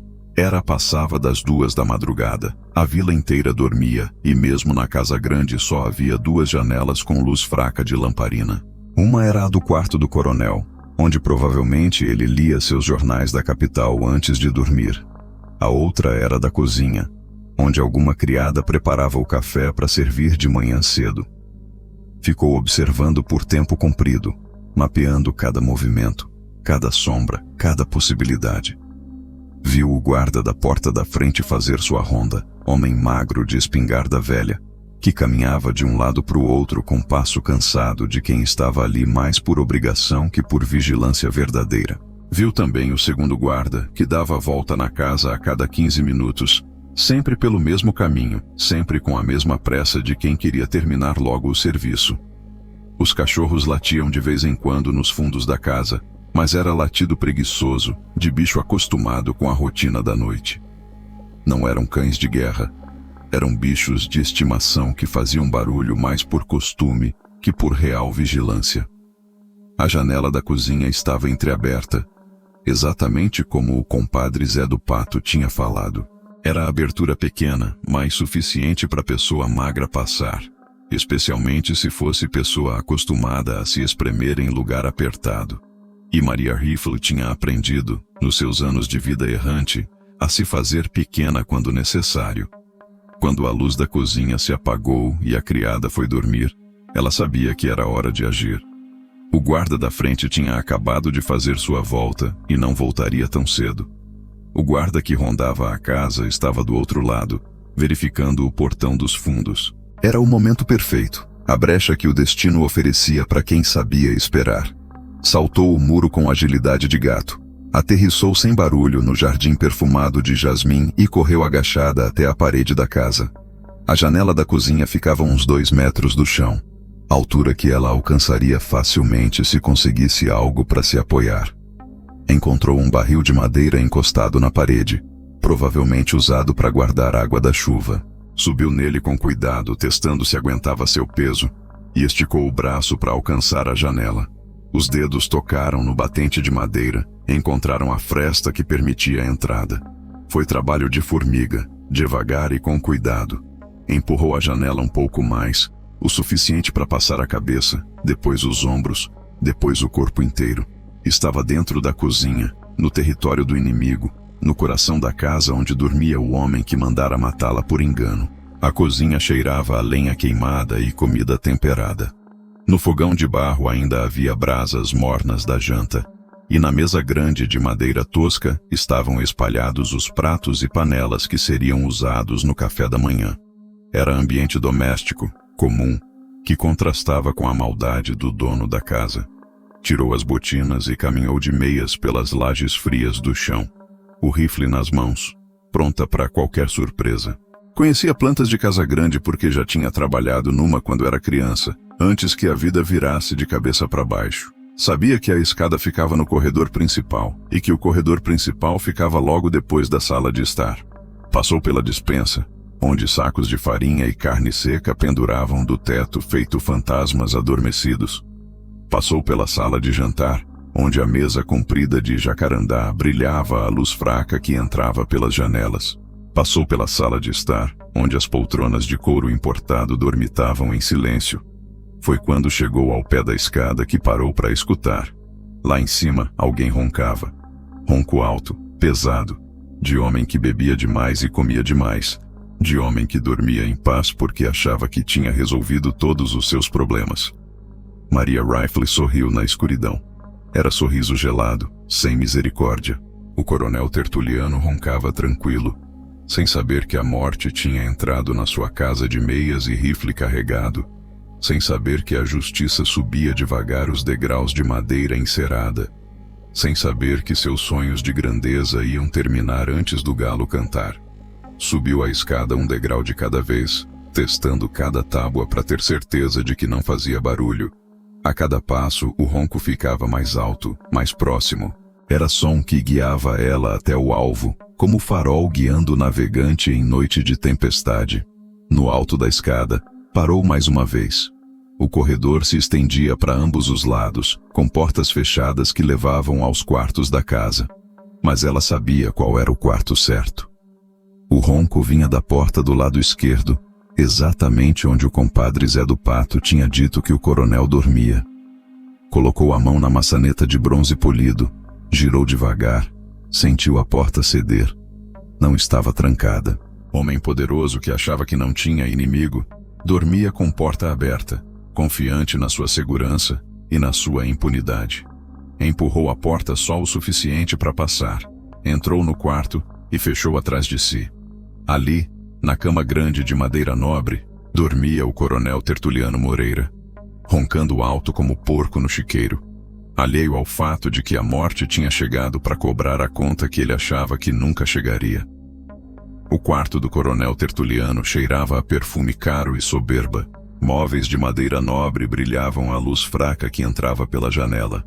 Passava das 2 da madrugada, a vila inteira dormia e mesmo na casa grande só havia 2 janelas com luz fraca de lamparina. Uma era a do quarto do coronel, onde provavelmente ele lia seus jornais da capital antes de dormir. A outra era da cozinha, onde alguma criada preparava o café para servir de manhã cedo. Ficou observando por tempo comprido, mapeando cada movimento, cada sombra, cada possibilidade. Viu o guarda da porta da frente fazer sua ronda, homem magro de espingarda velha, que caminhava de um lado para o outro com passo cansado de quem estava ali mais por obrigação que por vigilância verdadeira. Viu também o segundo guarda, que dava a volta na casa a cada 15 minutos, sempre pelo mesmo caminho, sempre com a mesma pressa de quem queria terminar logo o serviço. Os cachorros latiam de vez em quando nos fundos da casa, mas era latido preguiçoso, de bicho acostumado com a rotina da noite. Não eram cães de guerra, eram bichos de estimação que faziam barulho mais por costume que por real vigilância. A janela da cozinha estava entreaberta, exatamente como o compadre Zé do Pato tinha falado. Era a abertura pequena, mas suficiente para a pessoa magra passar, especialmente se fosse pessoa acostumada a se espremer em lugar apertado. E Maria Riffle tinha aprendido, nos seus anos de vida errante, a se fazer pequena quando necessário. Quando a luz da cozinha se apagou e a criada foi dormir, ela sabia que era hora de agir. O guarda da frente tinha acabado de fazer sua volta e não voltaria tão cedo. O guarda que rondava a casa estava do outro lado, verificando o portão dos fundos. Era o momento perfeito, a brecha que o destino oferecia para quem sabia esperar. Saltou o muro com agilidade de gato, aterrissou sem barulho no jardim perfumado de jasmim e correu agachada até a parede da casa. A janela da cozinha ficava a uns 2 metros do chão, altura que ela alcançaria facilmente se conseguisse algo para se apoiar. Encontrou um barril de madeira encostado na parede, provavelmente usado para guardar água da chuva. Subiu nele com cuidado, testando se aguentava seu peso, e esticou o braço para alcançar a janela. Os dedos tocaram no batente de madeira, encontraram a fresta que permitia a entrada. Foi trabalho de formiga, devagar e com cuidado. Empurrou a janela um pouco mais, o suficiente para passar a cabeça, depois os ombros, depois o corpo inteiro. Estava dentro da cozinha, no território do inimigo, no coração da casa onde dormia o homem que mandara matá-la por engano. A cozinha cheirava a lenha queimada e comida temperada. No fogão de barro ainda havia brasas mornas da janta, e na mesa grande de madeira tosca estavam espalhados os pratos e panelas que seriam usados no café da manhã. Era ambiente doméstico, comum, que contrastava com a maldade do dono da casa. Tirou as botinas e caminhou de meias pelas lajes frias do chão, o rifle nas mãos, pronta para qualquer surpresa. Conhecia plantas de casa grande porque já tinha trabalhado numa quando era criança, antes que a vida virasse de cabeça para baixo. Sabia que a escada ficava no corredor principal, e que o corredor principal ficava logo depois da sala de estar. Passou pela despensa, onde sacos de farinha e carne seca penduravam do teto feito fantasmas adormecidos. Passou pela sala de jantar, onde a mesa comprida de jacarandá brilhava à luz fraca que entrava pelas janelas. Passou pela sala de estar, onde as poltronas de couro importado dormitavam em silêncio. Foi quando chegou ao pé da escada que parou para escutar. Lá em cima, alguém roncava. Ronco alto, pesado, de homem que bebia demais e comia demais, de homem que dormia em paz porque achava que tinha resolvido todos os seus problemas. Maria Riffle sorriu na escuridão. Era sorriso gelado, sem misericórdia. O coronel Tertuliano roncava tranquilo, sem saber que a morte tinha entrado na sua casa de meias e rifle carregado, sem saber que a justiça subia devagar os degraus de madeira encerada, sem saber que seus sonhos de grandeza iam terminar antes do galo cantar. Subiu a escada um degrau de cada vez, testando cada tábua para ter certeza de que não fazia barulho. A cada passo, o ronco ficava mais alto, mais próximo. Era som que guiava ela até o alvo, como farol guiando o navegante em noite de tempestade. No alto da escada, parou mais uma vez. O corredor se estendia para ambos os lados, com portas fechadas que levavam aos quartos da casa. Mas ela sabia qual era o quarto certo. O ronco vinha da porta do lado esquerdo, exatamente onde o compadre Zé do Pato tinha dito que o coronel dormia. Colocou a mão na maçaneta de bronze polido, girou devagar, sentiu a porta ceder. Não estava trancada. Homem poderoso que achava que não tinha inimigo, dormia com porta aberta, confiante na sua segurança e na sua impunidade. Empurrou a porta só o suficiente para passar, entrou no quarto e fechou atrás de si. Ali, na cama grande de madeira nobre, dormia o coronel Tertuliano Moreira, roncando alto como porco no chiqueiro, alheio ao fato de que a morte tinha chegado para cobrar a conta que ele achava que nunca chegaria. O quarto do coronel Tertuliano cheirava a perfume caro e soberba. Móveis de madeira nobre brilhavam à luz fraca que entrava pela janela.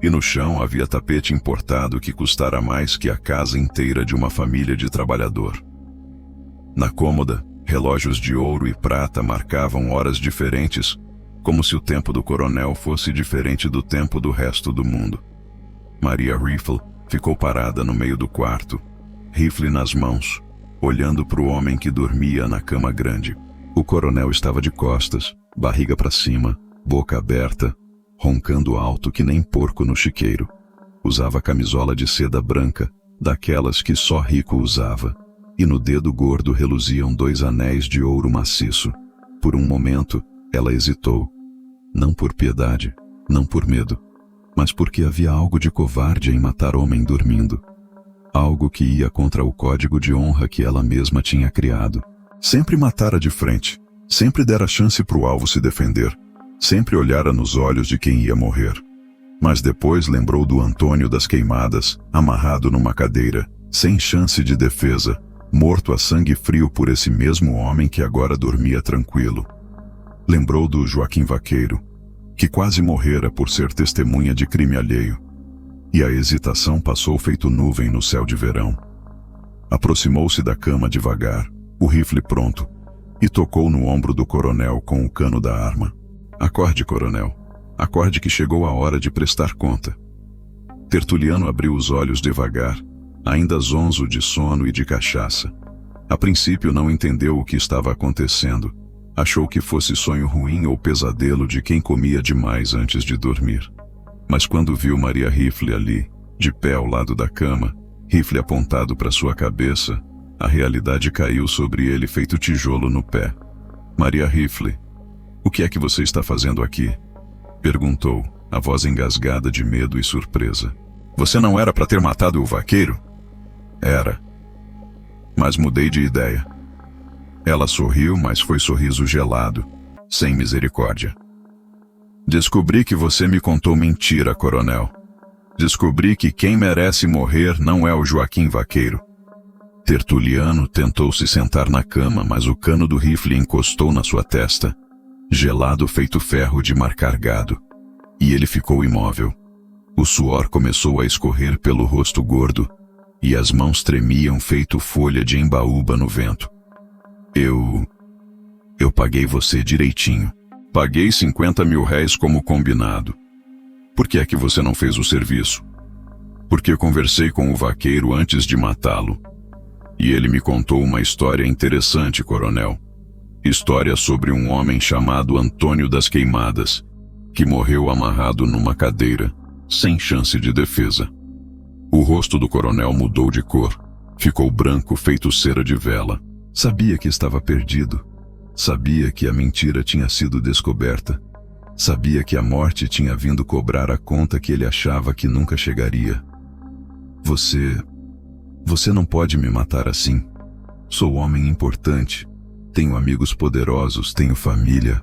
E no chão havia tapete importado que custara mais que a casa inteira de uma família de trabalhador. Na cômoda, relógios de ouro e prata marcavam horas diferentes, como se o tempo do coronel fosse diferente do tempo do resto do mundo. Maria Rifle ficou parada no meio do quarto, rifle nas mãos, olhando para o homem que dormia na cama grande. O coronel estava de costas, barriga para cima, boca aberta, roncando alto que nem porco no chiqueiro. Usava camisola de seda branca, daquelas que só rico usava, e no dedo gordo reluziam 2 anéis de ouro maciço. Por um momento, ela hesitou. Não por piedade, não por medo, mas porque havia algo de covarde em matar homem dormindo. Algo que ia contra o código de honra que ela mesma tinha criado. Sempre matara de frente, sempre dera chance para o alvo se defender, sempre olhara nos olhos de quem ia morrer. Mas depois lembrou do Antônio das Queimadas, amarrado numa cadeira, sem chance de defesa, morto a sangue frio por esse mesmo homem que agora dormia tranquilo. Lembrou do Joaquim Vaqueiro, que quase morrera por ser testemunha de crime alheio. E a hesitação passou feito nuvem no céu de verão. Aproximou-se da cama devagar, o rifle pronto, e tocou no ombro do coronel com o cano da arma. Acorde, coronel. Acorde que chegou a hora de prestar conta. Tertuliano abriu os olhos devagar, ainda zonzo de sono e de cachaça. A princípio não entendeu o que estava acontecendo. Achou que fosse sonho ruim ou pesadelo de quem comia demais antes de dormir. Mas quando viu Maria Rifle ali, de pé ao lado da cama, rifle apontado para sua cabeça, a realidade caiu sobre ele feito tijolo no pé. Maria Rifle, o que é que você está fazendo aqui? Perguntou, a voz engasgada de medo e surpresa. Você não era para ter matado o vaqueiro? Era. Mas mudei de ideia. Ela sorriu, mas foi sorriso gelado, sem misericórdia. Descobri que você me contou mentira, coronel. Descobri que quem merece morrer não é o Joaquim Vaqueiro. Tertuliano tentou se sentar na cama, mas o cano do rifle encostou na sua testa, gelado feito ferro de marcar gado. E ele ficou imóvel. O suor começou a escorrer pelo rosto gordo, e as mãos tremiam feito folha de embaúba no vento. Eu paguei você direitinho. Paguei 50 mil réis como combinado. Por que é que você não fez o serviço? Porque conversei com o vaqueiro antes de matá-lo. E ele me contou uma história interessante, coronel. História sobre um homem chamado Antônio das Queimadas, que morreu amarrado numa cadeira, sem chance de defesa. O rosto do coronel mudou de cor. Ficou branco feito cera de vela. Sabia que estava perdido. Sabia que a mentira tinha sido descoberta. Sabia que a morte tinha vindo cobrar a conta que ele achava que nunca chegaria. Você não pode me matar assim. Sou homem importante. Tenho amigos poderosos, tenho família.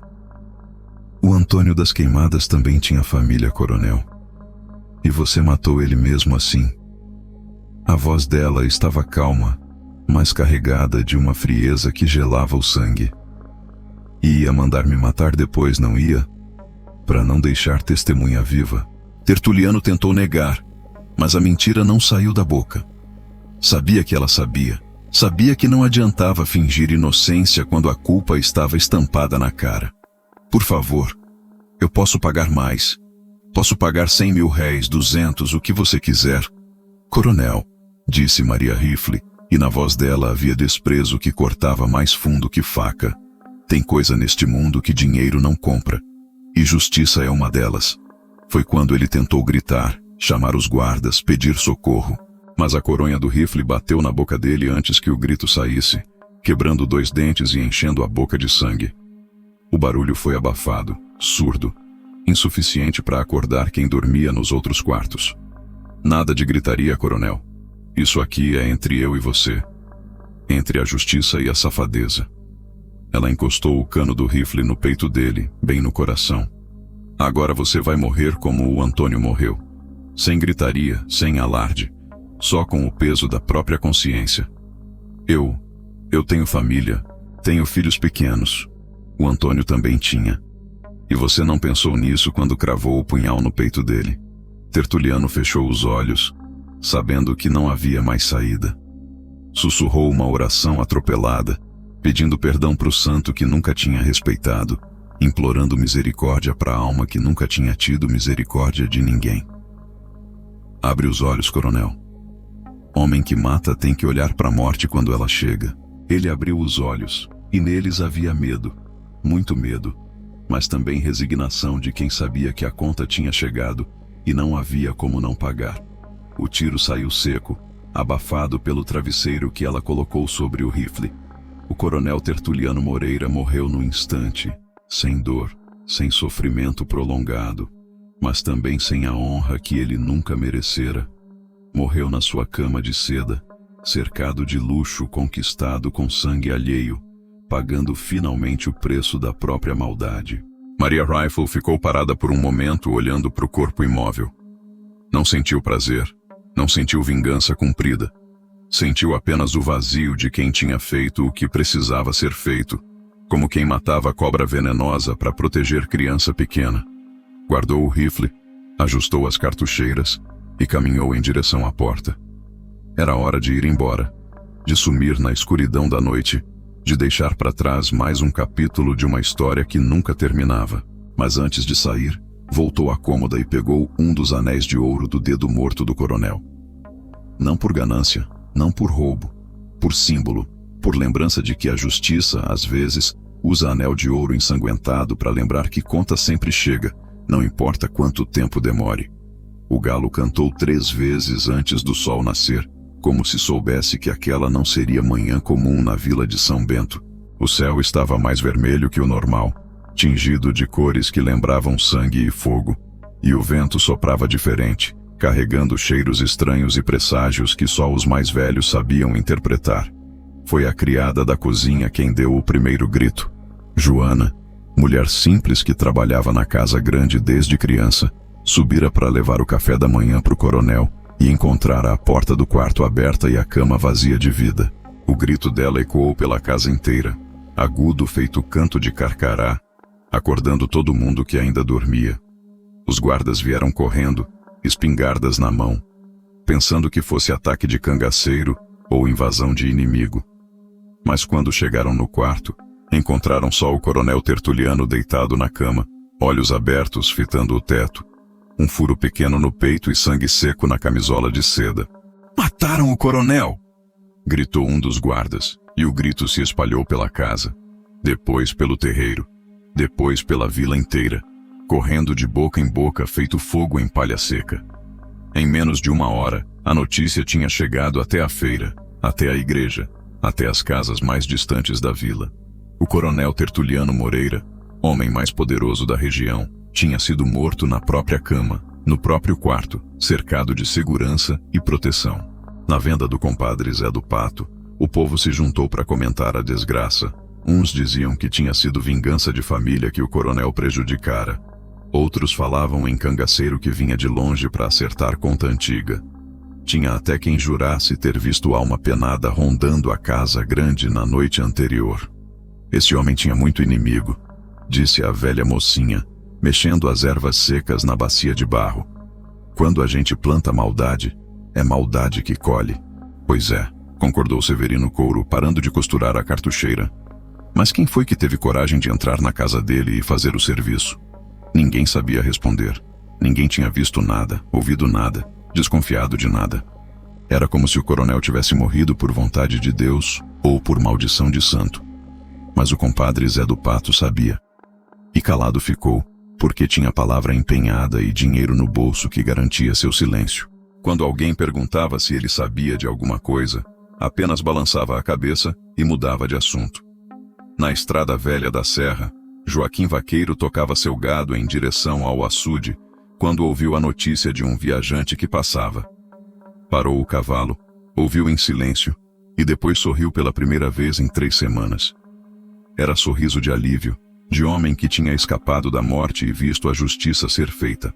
O Antônio das Queimadas também tinha família, coronel. E você matou ele mesmo assim. A voz dela estava calma, mas carregada de uma frieza que gelava o sangue. E ia mandar me matar depois, não ia? Para não deixar testemunha viva. Tertuliano tentou negar, mas a mentira não saiu da boca. Sabia que ela sabia. Sabia que não adiantava fingir inocência quando a culpa estava estampada na cara. Por favor, eu posso pagar mais. Posso pagar 100 mil réis, 200, o que você quiser. Coronel, disse Maria Rifle, e na voz dela havia desprezo que cortava mais fundo que faca. Tem coisa neste mundo que dinheiro não compra. E justiça é uma delas. Foi quando ele tentou gritar, chamar os guardas, pedir socorro. Mas a coronha do rifle bateu na boca dele antes que o grito saísse, quebrando 2 dentes e enchendo a boca de sangue. O barulho foi abafado, surdo, insuficiente para acordar quem dormia nos outros quartos. Nada de gritaria, coronel. Isso aqui é entre eu e você. Entre a justiça e a safadeza. Ela encostou o cano do rifle no peito dele, bem no coração. Agora você vai morrer como o Antônio morreu. Sem gritaria, sem alarde. Só com o peso da própria consciência. Eu tenho família, tenho filhos pequenos. O Antônio também tinha. E você não pensou nisso quando cravou o punhal no peito dele. Tertuliano fechou os olhos, sabendo que não havia mais saída. Sussurrou uma oração atropelada, pedindo perdão para o santo que nunca tinha respeitado, implorando misericórdia para a alma que nunca tinha tido misericórdia de ninguém. Abre os olhos, coronel. Homem que mata tem que olhar para a morte quando ela chega. Ele abriu os olhos, e neles havia medo, muito medo, mas também resignação de quem sabia que a conta tinha chegado e não havia como não pagar. O tiro saiu seco, abafado pelo travesseiro que ela colocou sobre o rifle. O coronel Tertuliano Moreira morreu no instante, sem dor, sem sofrimento prolongado, mas também sem a honra que ele nunca merecera. Morreu na sua cama de seda, cercado de luxo conquistado com sangue alheio, pagando finalmente o preço da própria maldade. Maria Rifle ficou parada por um momento olhando para o corpo imóvel. Não sentiu prazer, não sentiu vingança cumprida. Sentiu apenas o vazio de quem tinha feito o que precisava ser feito, como quem matava cobra venenosa para proteger criança pequena. Guardou o rifle, ajustou as cartucheiras e caminhou em direção à porta. Era hora de ir embora, de sumir na escuridão da noite, de deixar para trás mais um capítulo de uma história que nunca terminava. Mas antes de sair, voltou à cômoda e pegou um dos anéis de ouro do dedo morto do coronel. Não por ganância, não por roubo, por símbolo, por lembrança de que a justiça, às vezes, usa anel de ouro ensanguentado para lembrar que conta sempre chega, não importa quanto tempo demore. O galo cantou 3 vezes antes do sol nascer, como se soubesse que aquela não seria manhã comum na vila de São Bento. O céu estava mais vermelho que o normal, tingido de cores que lembravam sangue e fogo, e o vento soprava diferente, carregando cheiros estranhos e presságios que só os mais velhos sabiam interpretar. Foi a criada da cozinha quem deu o primeiro grito. Joana, mulher simples que trabalhava na casa grande desde criança, subira para levar o café da manhã para o coronel e encontrara a porta do quarto aberta e a cama vazia de vida. O grito dela ecoou pela casa inteira, agudo feito canto de carcará, acordando todo mundo que ainda dormia. Os guardas vieram correndo, espingardas na mão, pensando que fosse ataque de cangaceiro ou invasão de inimigo. Mas quando chegaram no quarto, encontraram só o coronel Tertuliano deitado na cama, olhos abertos fitando o teto, um furo pequeno no peito e sangue seco na camisola de seda. "Mataram o coronel!" gritou um dos guardas, e o grito se espalhou pela casa, depois pelo terreiro, depois pela vila inteira, correndo de boca em boca feito fogo em palha seca. Em menos de 1 hora, a notícia tinha chegado até a feira, até a igreja, até as casas mais distantes da vila. O coronel Tertuliano Moreira, homem mais poderoso da região, tinha sido morto na própria cama, no próprio quarto, cercado de segurança e proteção. Na venda do compadre Zé do Pato, O povo se juntou para comentar a desgraça. Uns diziam que tinha sido vingança de família que o coronel prejudicara. Outros falavam em cangaceiro que vinha de longe para acertar conta antiga. Tinha até quem jurasse ter visto alma penada rondando a casa grande na noite anterior. Esse homem tinha muito inimigo, disse a velha mocinha, mexendo as ervas secas na bacia de barro. Quando a gente planta maldade, é maldade que colhe. Pois é, concordou Severino Couro, parando de costurar a cartucheira. Mas quem foi que teve coragem de entrar na casa dele e fazer o serviço? Ninguém sabia responder. Ninguém tinha visto nada, ouvido nada, desconfiado de nada. Era como se o coronel tivesse morrido por vontade de Deus ou por maldição de santo. Mas o compadre Zé do Pato sabia. E calado ficou, porque tinha palavra empenhada e dinheiro no bolso que garantia seu silêncio. Quando alguém perguntava se ele sabia de alguma coisa, apenas balançava a cabeça e mudava de assunto. Na estrada velha da serra, Joaquim Vaqueiro tocava seu gado em direção ao açude, quando ouviu a notícia de um viajante que passava. Parou o cavalo, ouviu em silêncio, e depois sorriu pela primeira vez em 3 semanas. Era sorriso de alívio, de homem que tinha escapado da morte e visto a justiça ser feita.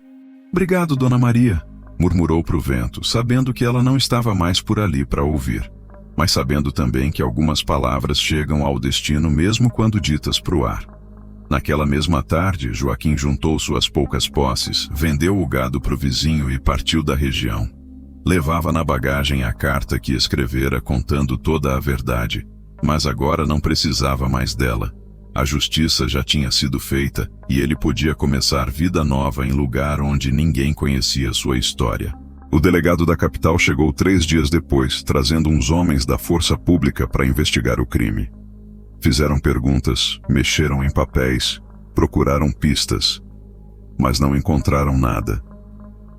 "Obrigado, Dona Maria", murmurou pro vento, sabendo que ela não estava mais por ali para ouvir, mas sabendo também que algumas palavras chegam ao destino mesmo quando ditas pro ar. Naquela mesma tarde, Joaquim juntou suas poucas posses, vendeu o gado pro vizinho e partiu da região. Levava na bagagem a carta que escrevera contando toda a verdade, mas agora não precisava mais dela. A justiça já tinha sido feita e ele podia começar vida nova em lugar onde ninguém conhecia sua história. O delegado da capital chegou 3 dias depois, trazendo uns homens da força pública para investigar o crime. Fizeram perguntas, mexeram em papéis, procuraram pistas, mas não encontraram nada.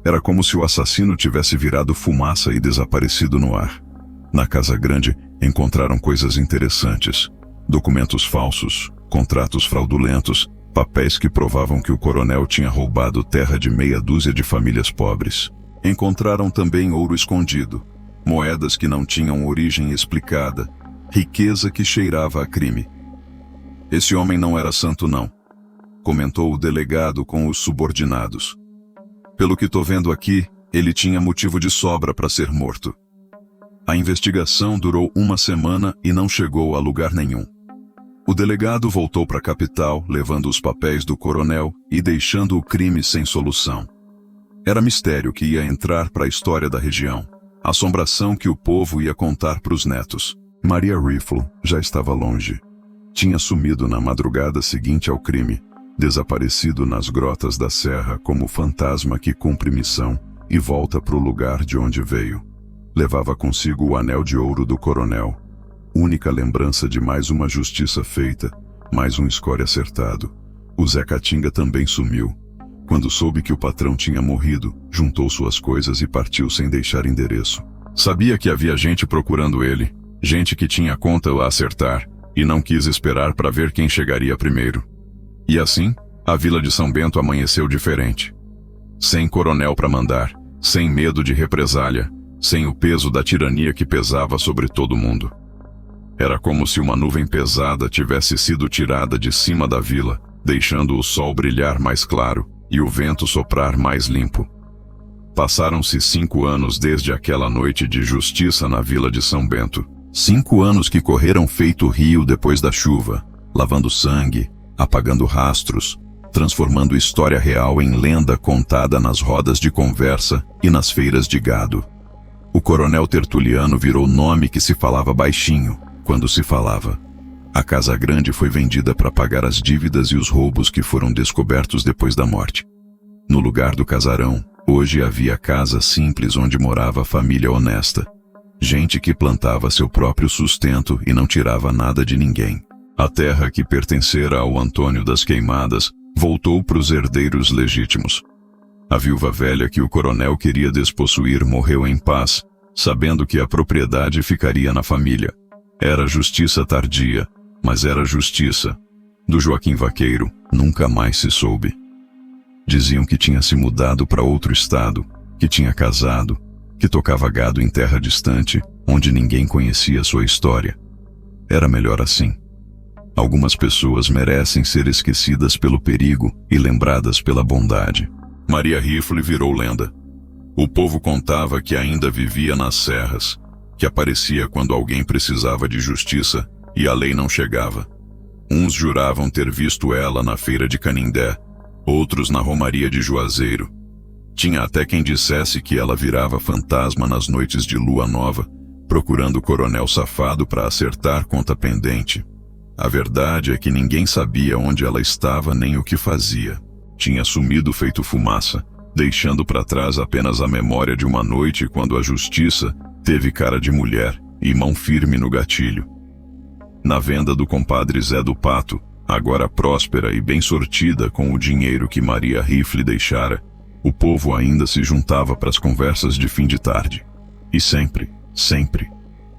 Era como se o assassino tivesse virado fumaça e desaparecido no ar. Na casa grande, encontraram coisas interessantes: documentos falsos, contratos fraudulentos, papéis que provavam que o coronel tinha roubado terra de meia dúzia de famílias pobres. Encontraram também ouro escondido, moedas que não tinham origem explicada, riqueza que cheirava a crime. "Esse homem não era santo não", comentou o delegado com os subordinados. "Pelo que tô vendo aqui, ele tinha motivo de sobra para ser morto." A investigação durou 1 semana e não chegou a lugar nenhum. O delegado voltou para a capital, levando os papéis do coronel e deixando o crime sem solução. Era mistério que ia entrar para a história da região, assombração que o povo ia contar para os netos. Maria Riffle já estava longe. Tinha sumido na madrugada seguinte ao crime, desaparecido nas grotas da serra como fantasma que cumpre missão e volta para o lugar de onde veio. Levava consigo o anel de ouro do coronel, única lembrança de mais uma justiça feita, mais um score acertado. O Zé Catinga também sumiu. Quando soube que o patrão tinha morrido, juntou suas coisas e partiu sem deixar endereço. Sabia que havia gente procurando ele, gente que tinha conta a acertar, e não quis esperar para ver quem chegaria primeiro. E assim, a vila de São Bento amanheceu diferente. Sem coronel para mandar, sem medo de represália, sem o peso da tirania que pesava sobre todo mundo. Era como se uma nuvem pesada tivesse sido tirada de cima da vila, deixando o sol brilhar mais claro e o vento soprar mais limpo. Passaram-se 5 anos desde aquela noite de justiça na vila de São Bento. 5 anos que correram feito rio depois da chuva, lavando sangue, apagando rastros, transformando história real em lenda contada nas rodas de conversa e nas feiras de gado. O coronel Tertuliano virou nome que se falava baixinho, quando se falava. A casa grande foi vendida para pagar as dívidas e os roubos que foram descobertos depois da morte. No lugar do casarão, hoje havia casa simples onde morava a família honesta. Gente que plantava seu próprio sustento e não tirava nada de ninguém. A terra que pertencera ao Antônio das Queimadas voltou para os herdeiros legítimos. A viúva velha que o coronel queria despossuir morreu em paz, sabendo que a propriedade ficaria na família. Era justiça tardia, mas era justiça. Do Joaquim Vaqueiro, nunca mais se soube. Diziam que tinha se mudado para outro estado, que tinha casado, que tocava gado em terra distante, onde ninguém conhecia sua história. Era melhor assim. Algumas pessoas merecem ser esquecidas pelo perigo e lembradas pela bondade. Maria Rifle virou lenda. O povo contava que ainda vivia nas serras, que aparecia quando alguém precisava de justiça e a lei não chegava. Uns juravam ter visto ela na feira de Canindé, outros na romaria de Juazeiro. Tinha até quem dissesse que ela virava fantasma nas noites de lua nova, procurando o coronel safado para acertar conta pendente. A verdade é que ninguém sabia onde ela estava nem o que fazia. Tinha sumido feito fumaça, deixando para trás apenas a memória de uma noite quando a justiça teve cara de mulher e mão firme no gatilho. Na venda do compadre Zé do Pato, agora próspera e bem sortida com o dinheiro que Maria Rifle deixara, o povo ainda se juntava para as conversas de fim de tarde. E sempre,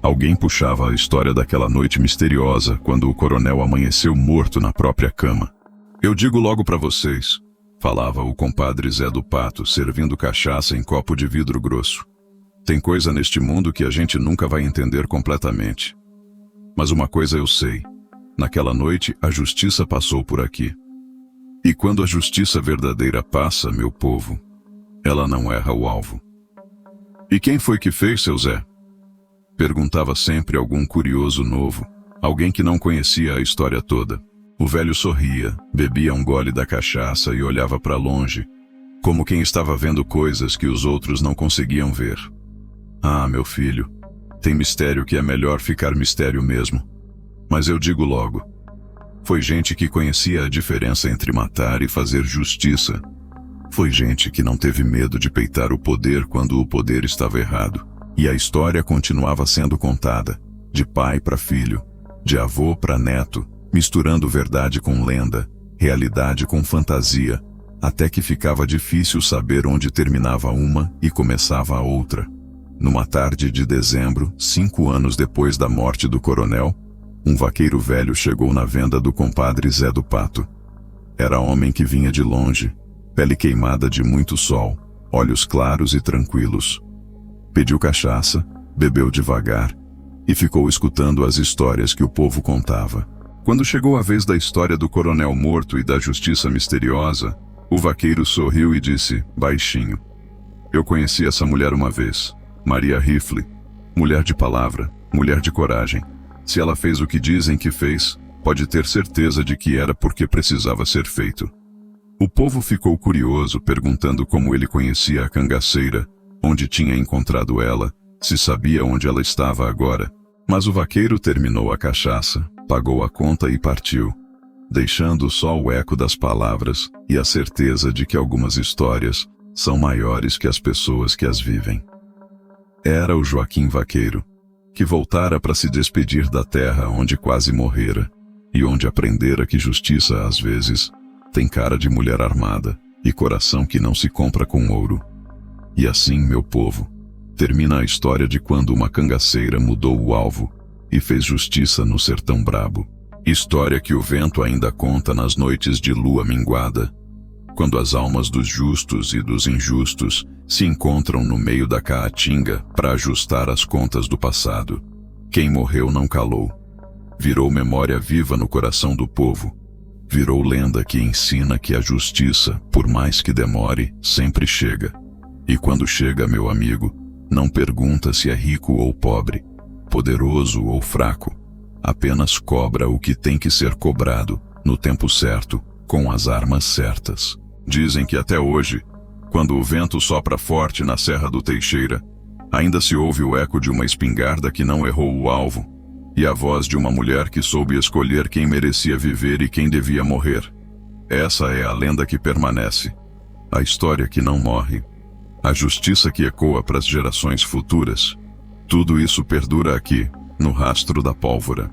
alguém puxava a história daquela noite misteriosa quando o coronel amanheceu morto na própria cama. Eu digo logo para vocês, falava o compadre Zé do Pato, servindo cachaça em copo de vidro grosso. Tem coisa neste mundo que a gente nunca vai entender completamente. Mas uma coisa eu sei, naquela noite a justiça passou por aqui. E quando a justiça verdadeira passa, meu povo, ela não erra o alvo. E quem foi que fez, seu Zé? Perguntava sempre algum curioso novo, alguém que não conhecia a história toda. O velho sorria, bebia um gole da cachaça e olhava para longe, como quem estava vendo coisas que os outros não conseguiam ver. Ah, meu filho, tem mistério que é melhor ficar mistério mesmo. Mas eu digo logo, foi gente que conhecia a diferença entre matar e fazer justiça. Foi gente que não teve medo de peitar o poder quando o poder estava errado. E a história continuava sendo contada, de pai para filho, de avô para neto, misturando verdade com lenda, realidade com fantasia, até que ficava difícil saber onde terminava uma e começava a outra. Numa tarde de dezembro, 5 anos depois da morte do coronel, um vaqueiro velho chegou na venda do compadre Zé do Pato. Era homem que vinha de longe, pele queimada de muito sol, olhos claros e tranquilos. Pediu cachaça, bebeu devagar e ficou escutando as histórias que o povo contava. Quando chegou a vez da história do coronel morto e da justiça misteriosa, o vaqueiro sorriu e disse, baixinho: eu conheci essa mulher uma vez, Maria Rifle, mulher de palavra, mulher de coragem. Se ela fez o que dizem que fez, pode ter certeza de que era porque precisava ser feito. O povo ficou curioso, perguntando como ele conhecia a cangaceira, onde tinha encontrado ela, se sabia onde ela estava agora. Mas o vaqueiro terminou a cachaça, pagou a conta e partiu, deixando só o eco das palavras e a certeza de que algumas histórias são maiores que as pessoas que as vivem. Era o Joaquim Vaqueiro, que voltara para se despedir da terra onde quase morrera, e onde aprendera que justiça, às vezes, tem cara de mulher armada e coração que não se compra com ouro. E assim, meu povo, termina a história de quando uma cangaceira mudou o alvo e fez justiça no sertão brabo. História que o vento ainda conta nas noites de lua minguada, quando as almas dos justos e dos injustos se encontram no meio da caatinga para ajustar as contas do passado. Quem morreu não calou. Virou memória viva no coração do povo. Virou lenda que ensina que a justiça, por mais que demore, sempre chega. E quando chega, meu amigo, não pergunta se é rico ou pobre, poderoso ou fraco. Apenas cobra o que tem que ser cobrado, no tempo certo, com as armas certas. Dizem que até hoje, quando o vento sopra forte na Serra do Teixeira, ainda se ouve o eco de uma espingarda que não errou o alvo, e a voz de uma mulher que soube escolher quem merecia viver e quem devia morrer. Essa é a lenda que permanece, a história que não morre, a justiça que ecoa para as gerações futuras. Tudo isso perdura aqui, no rastro da pólvora.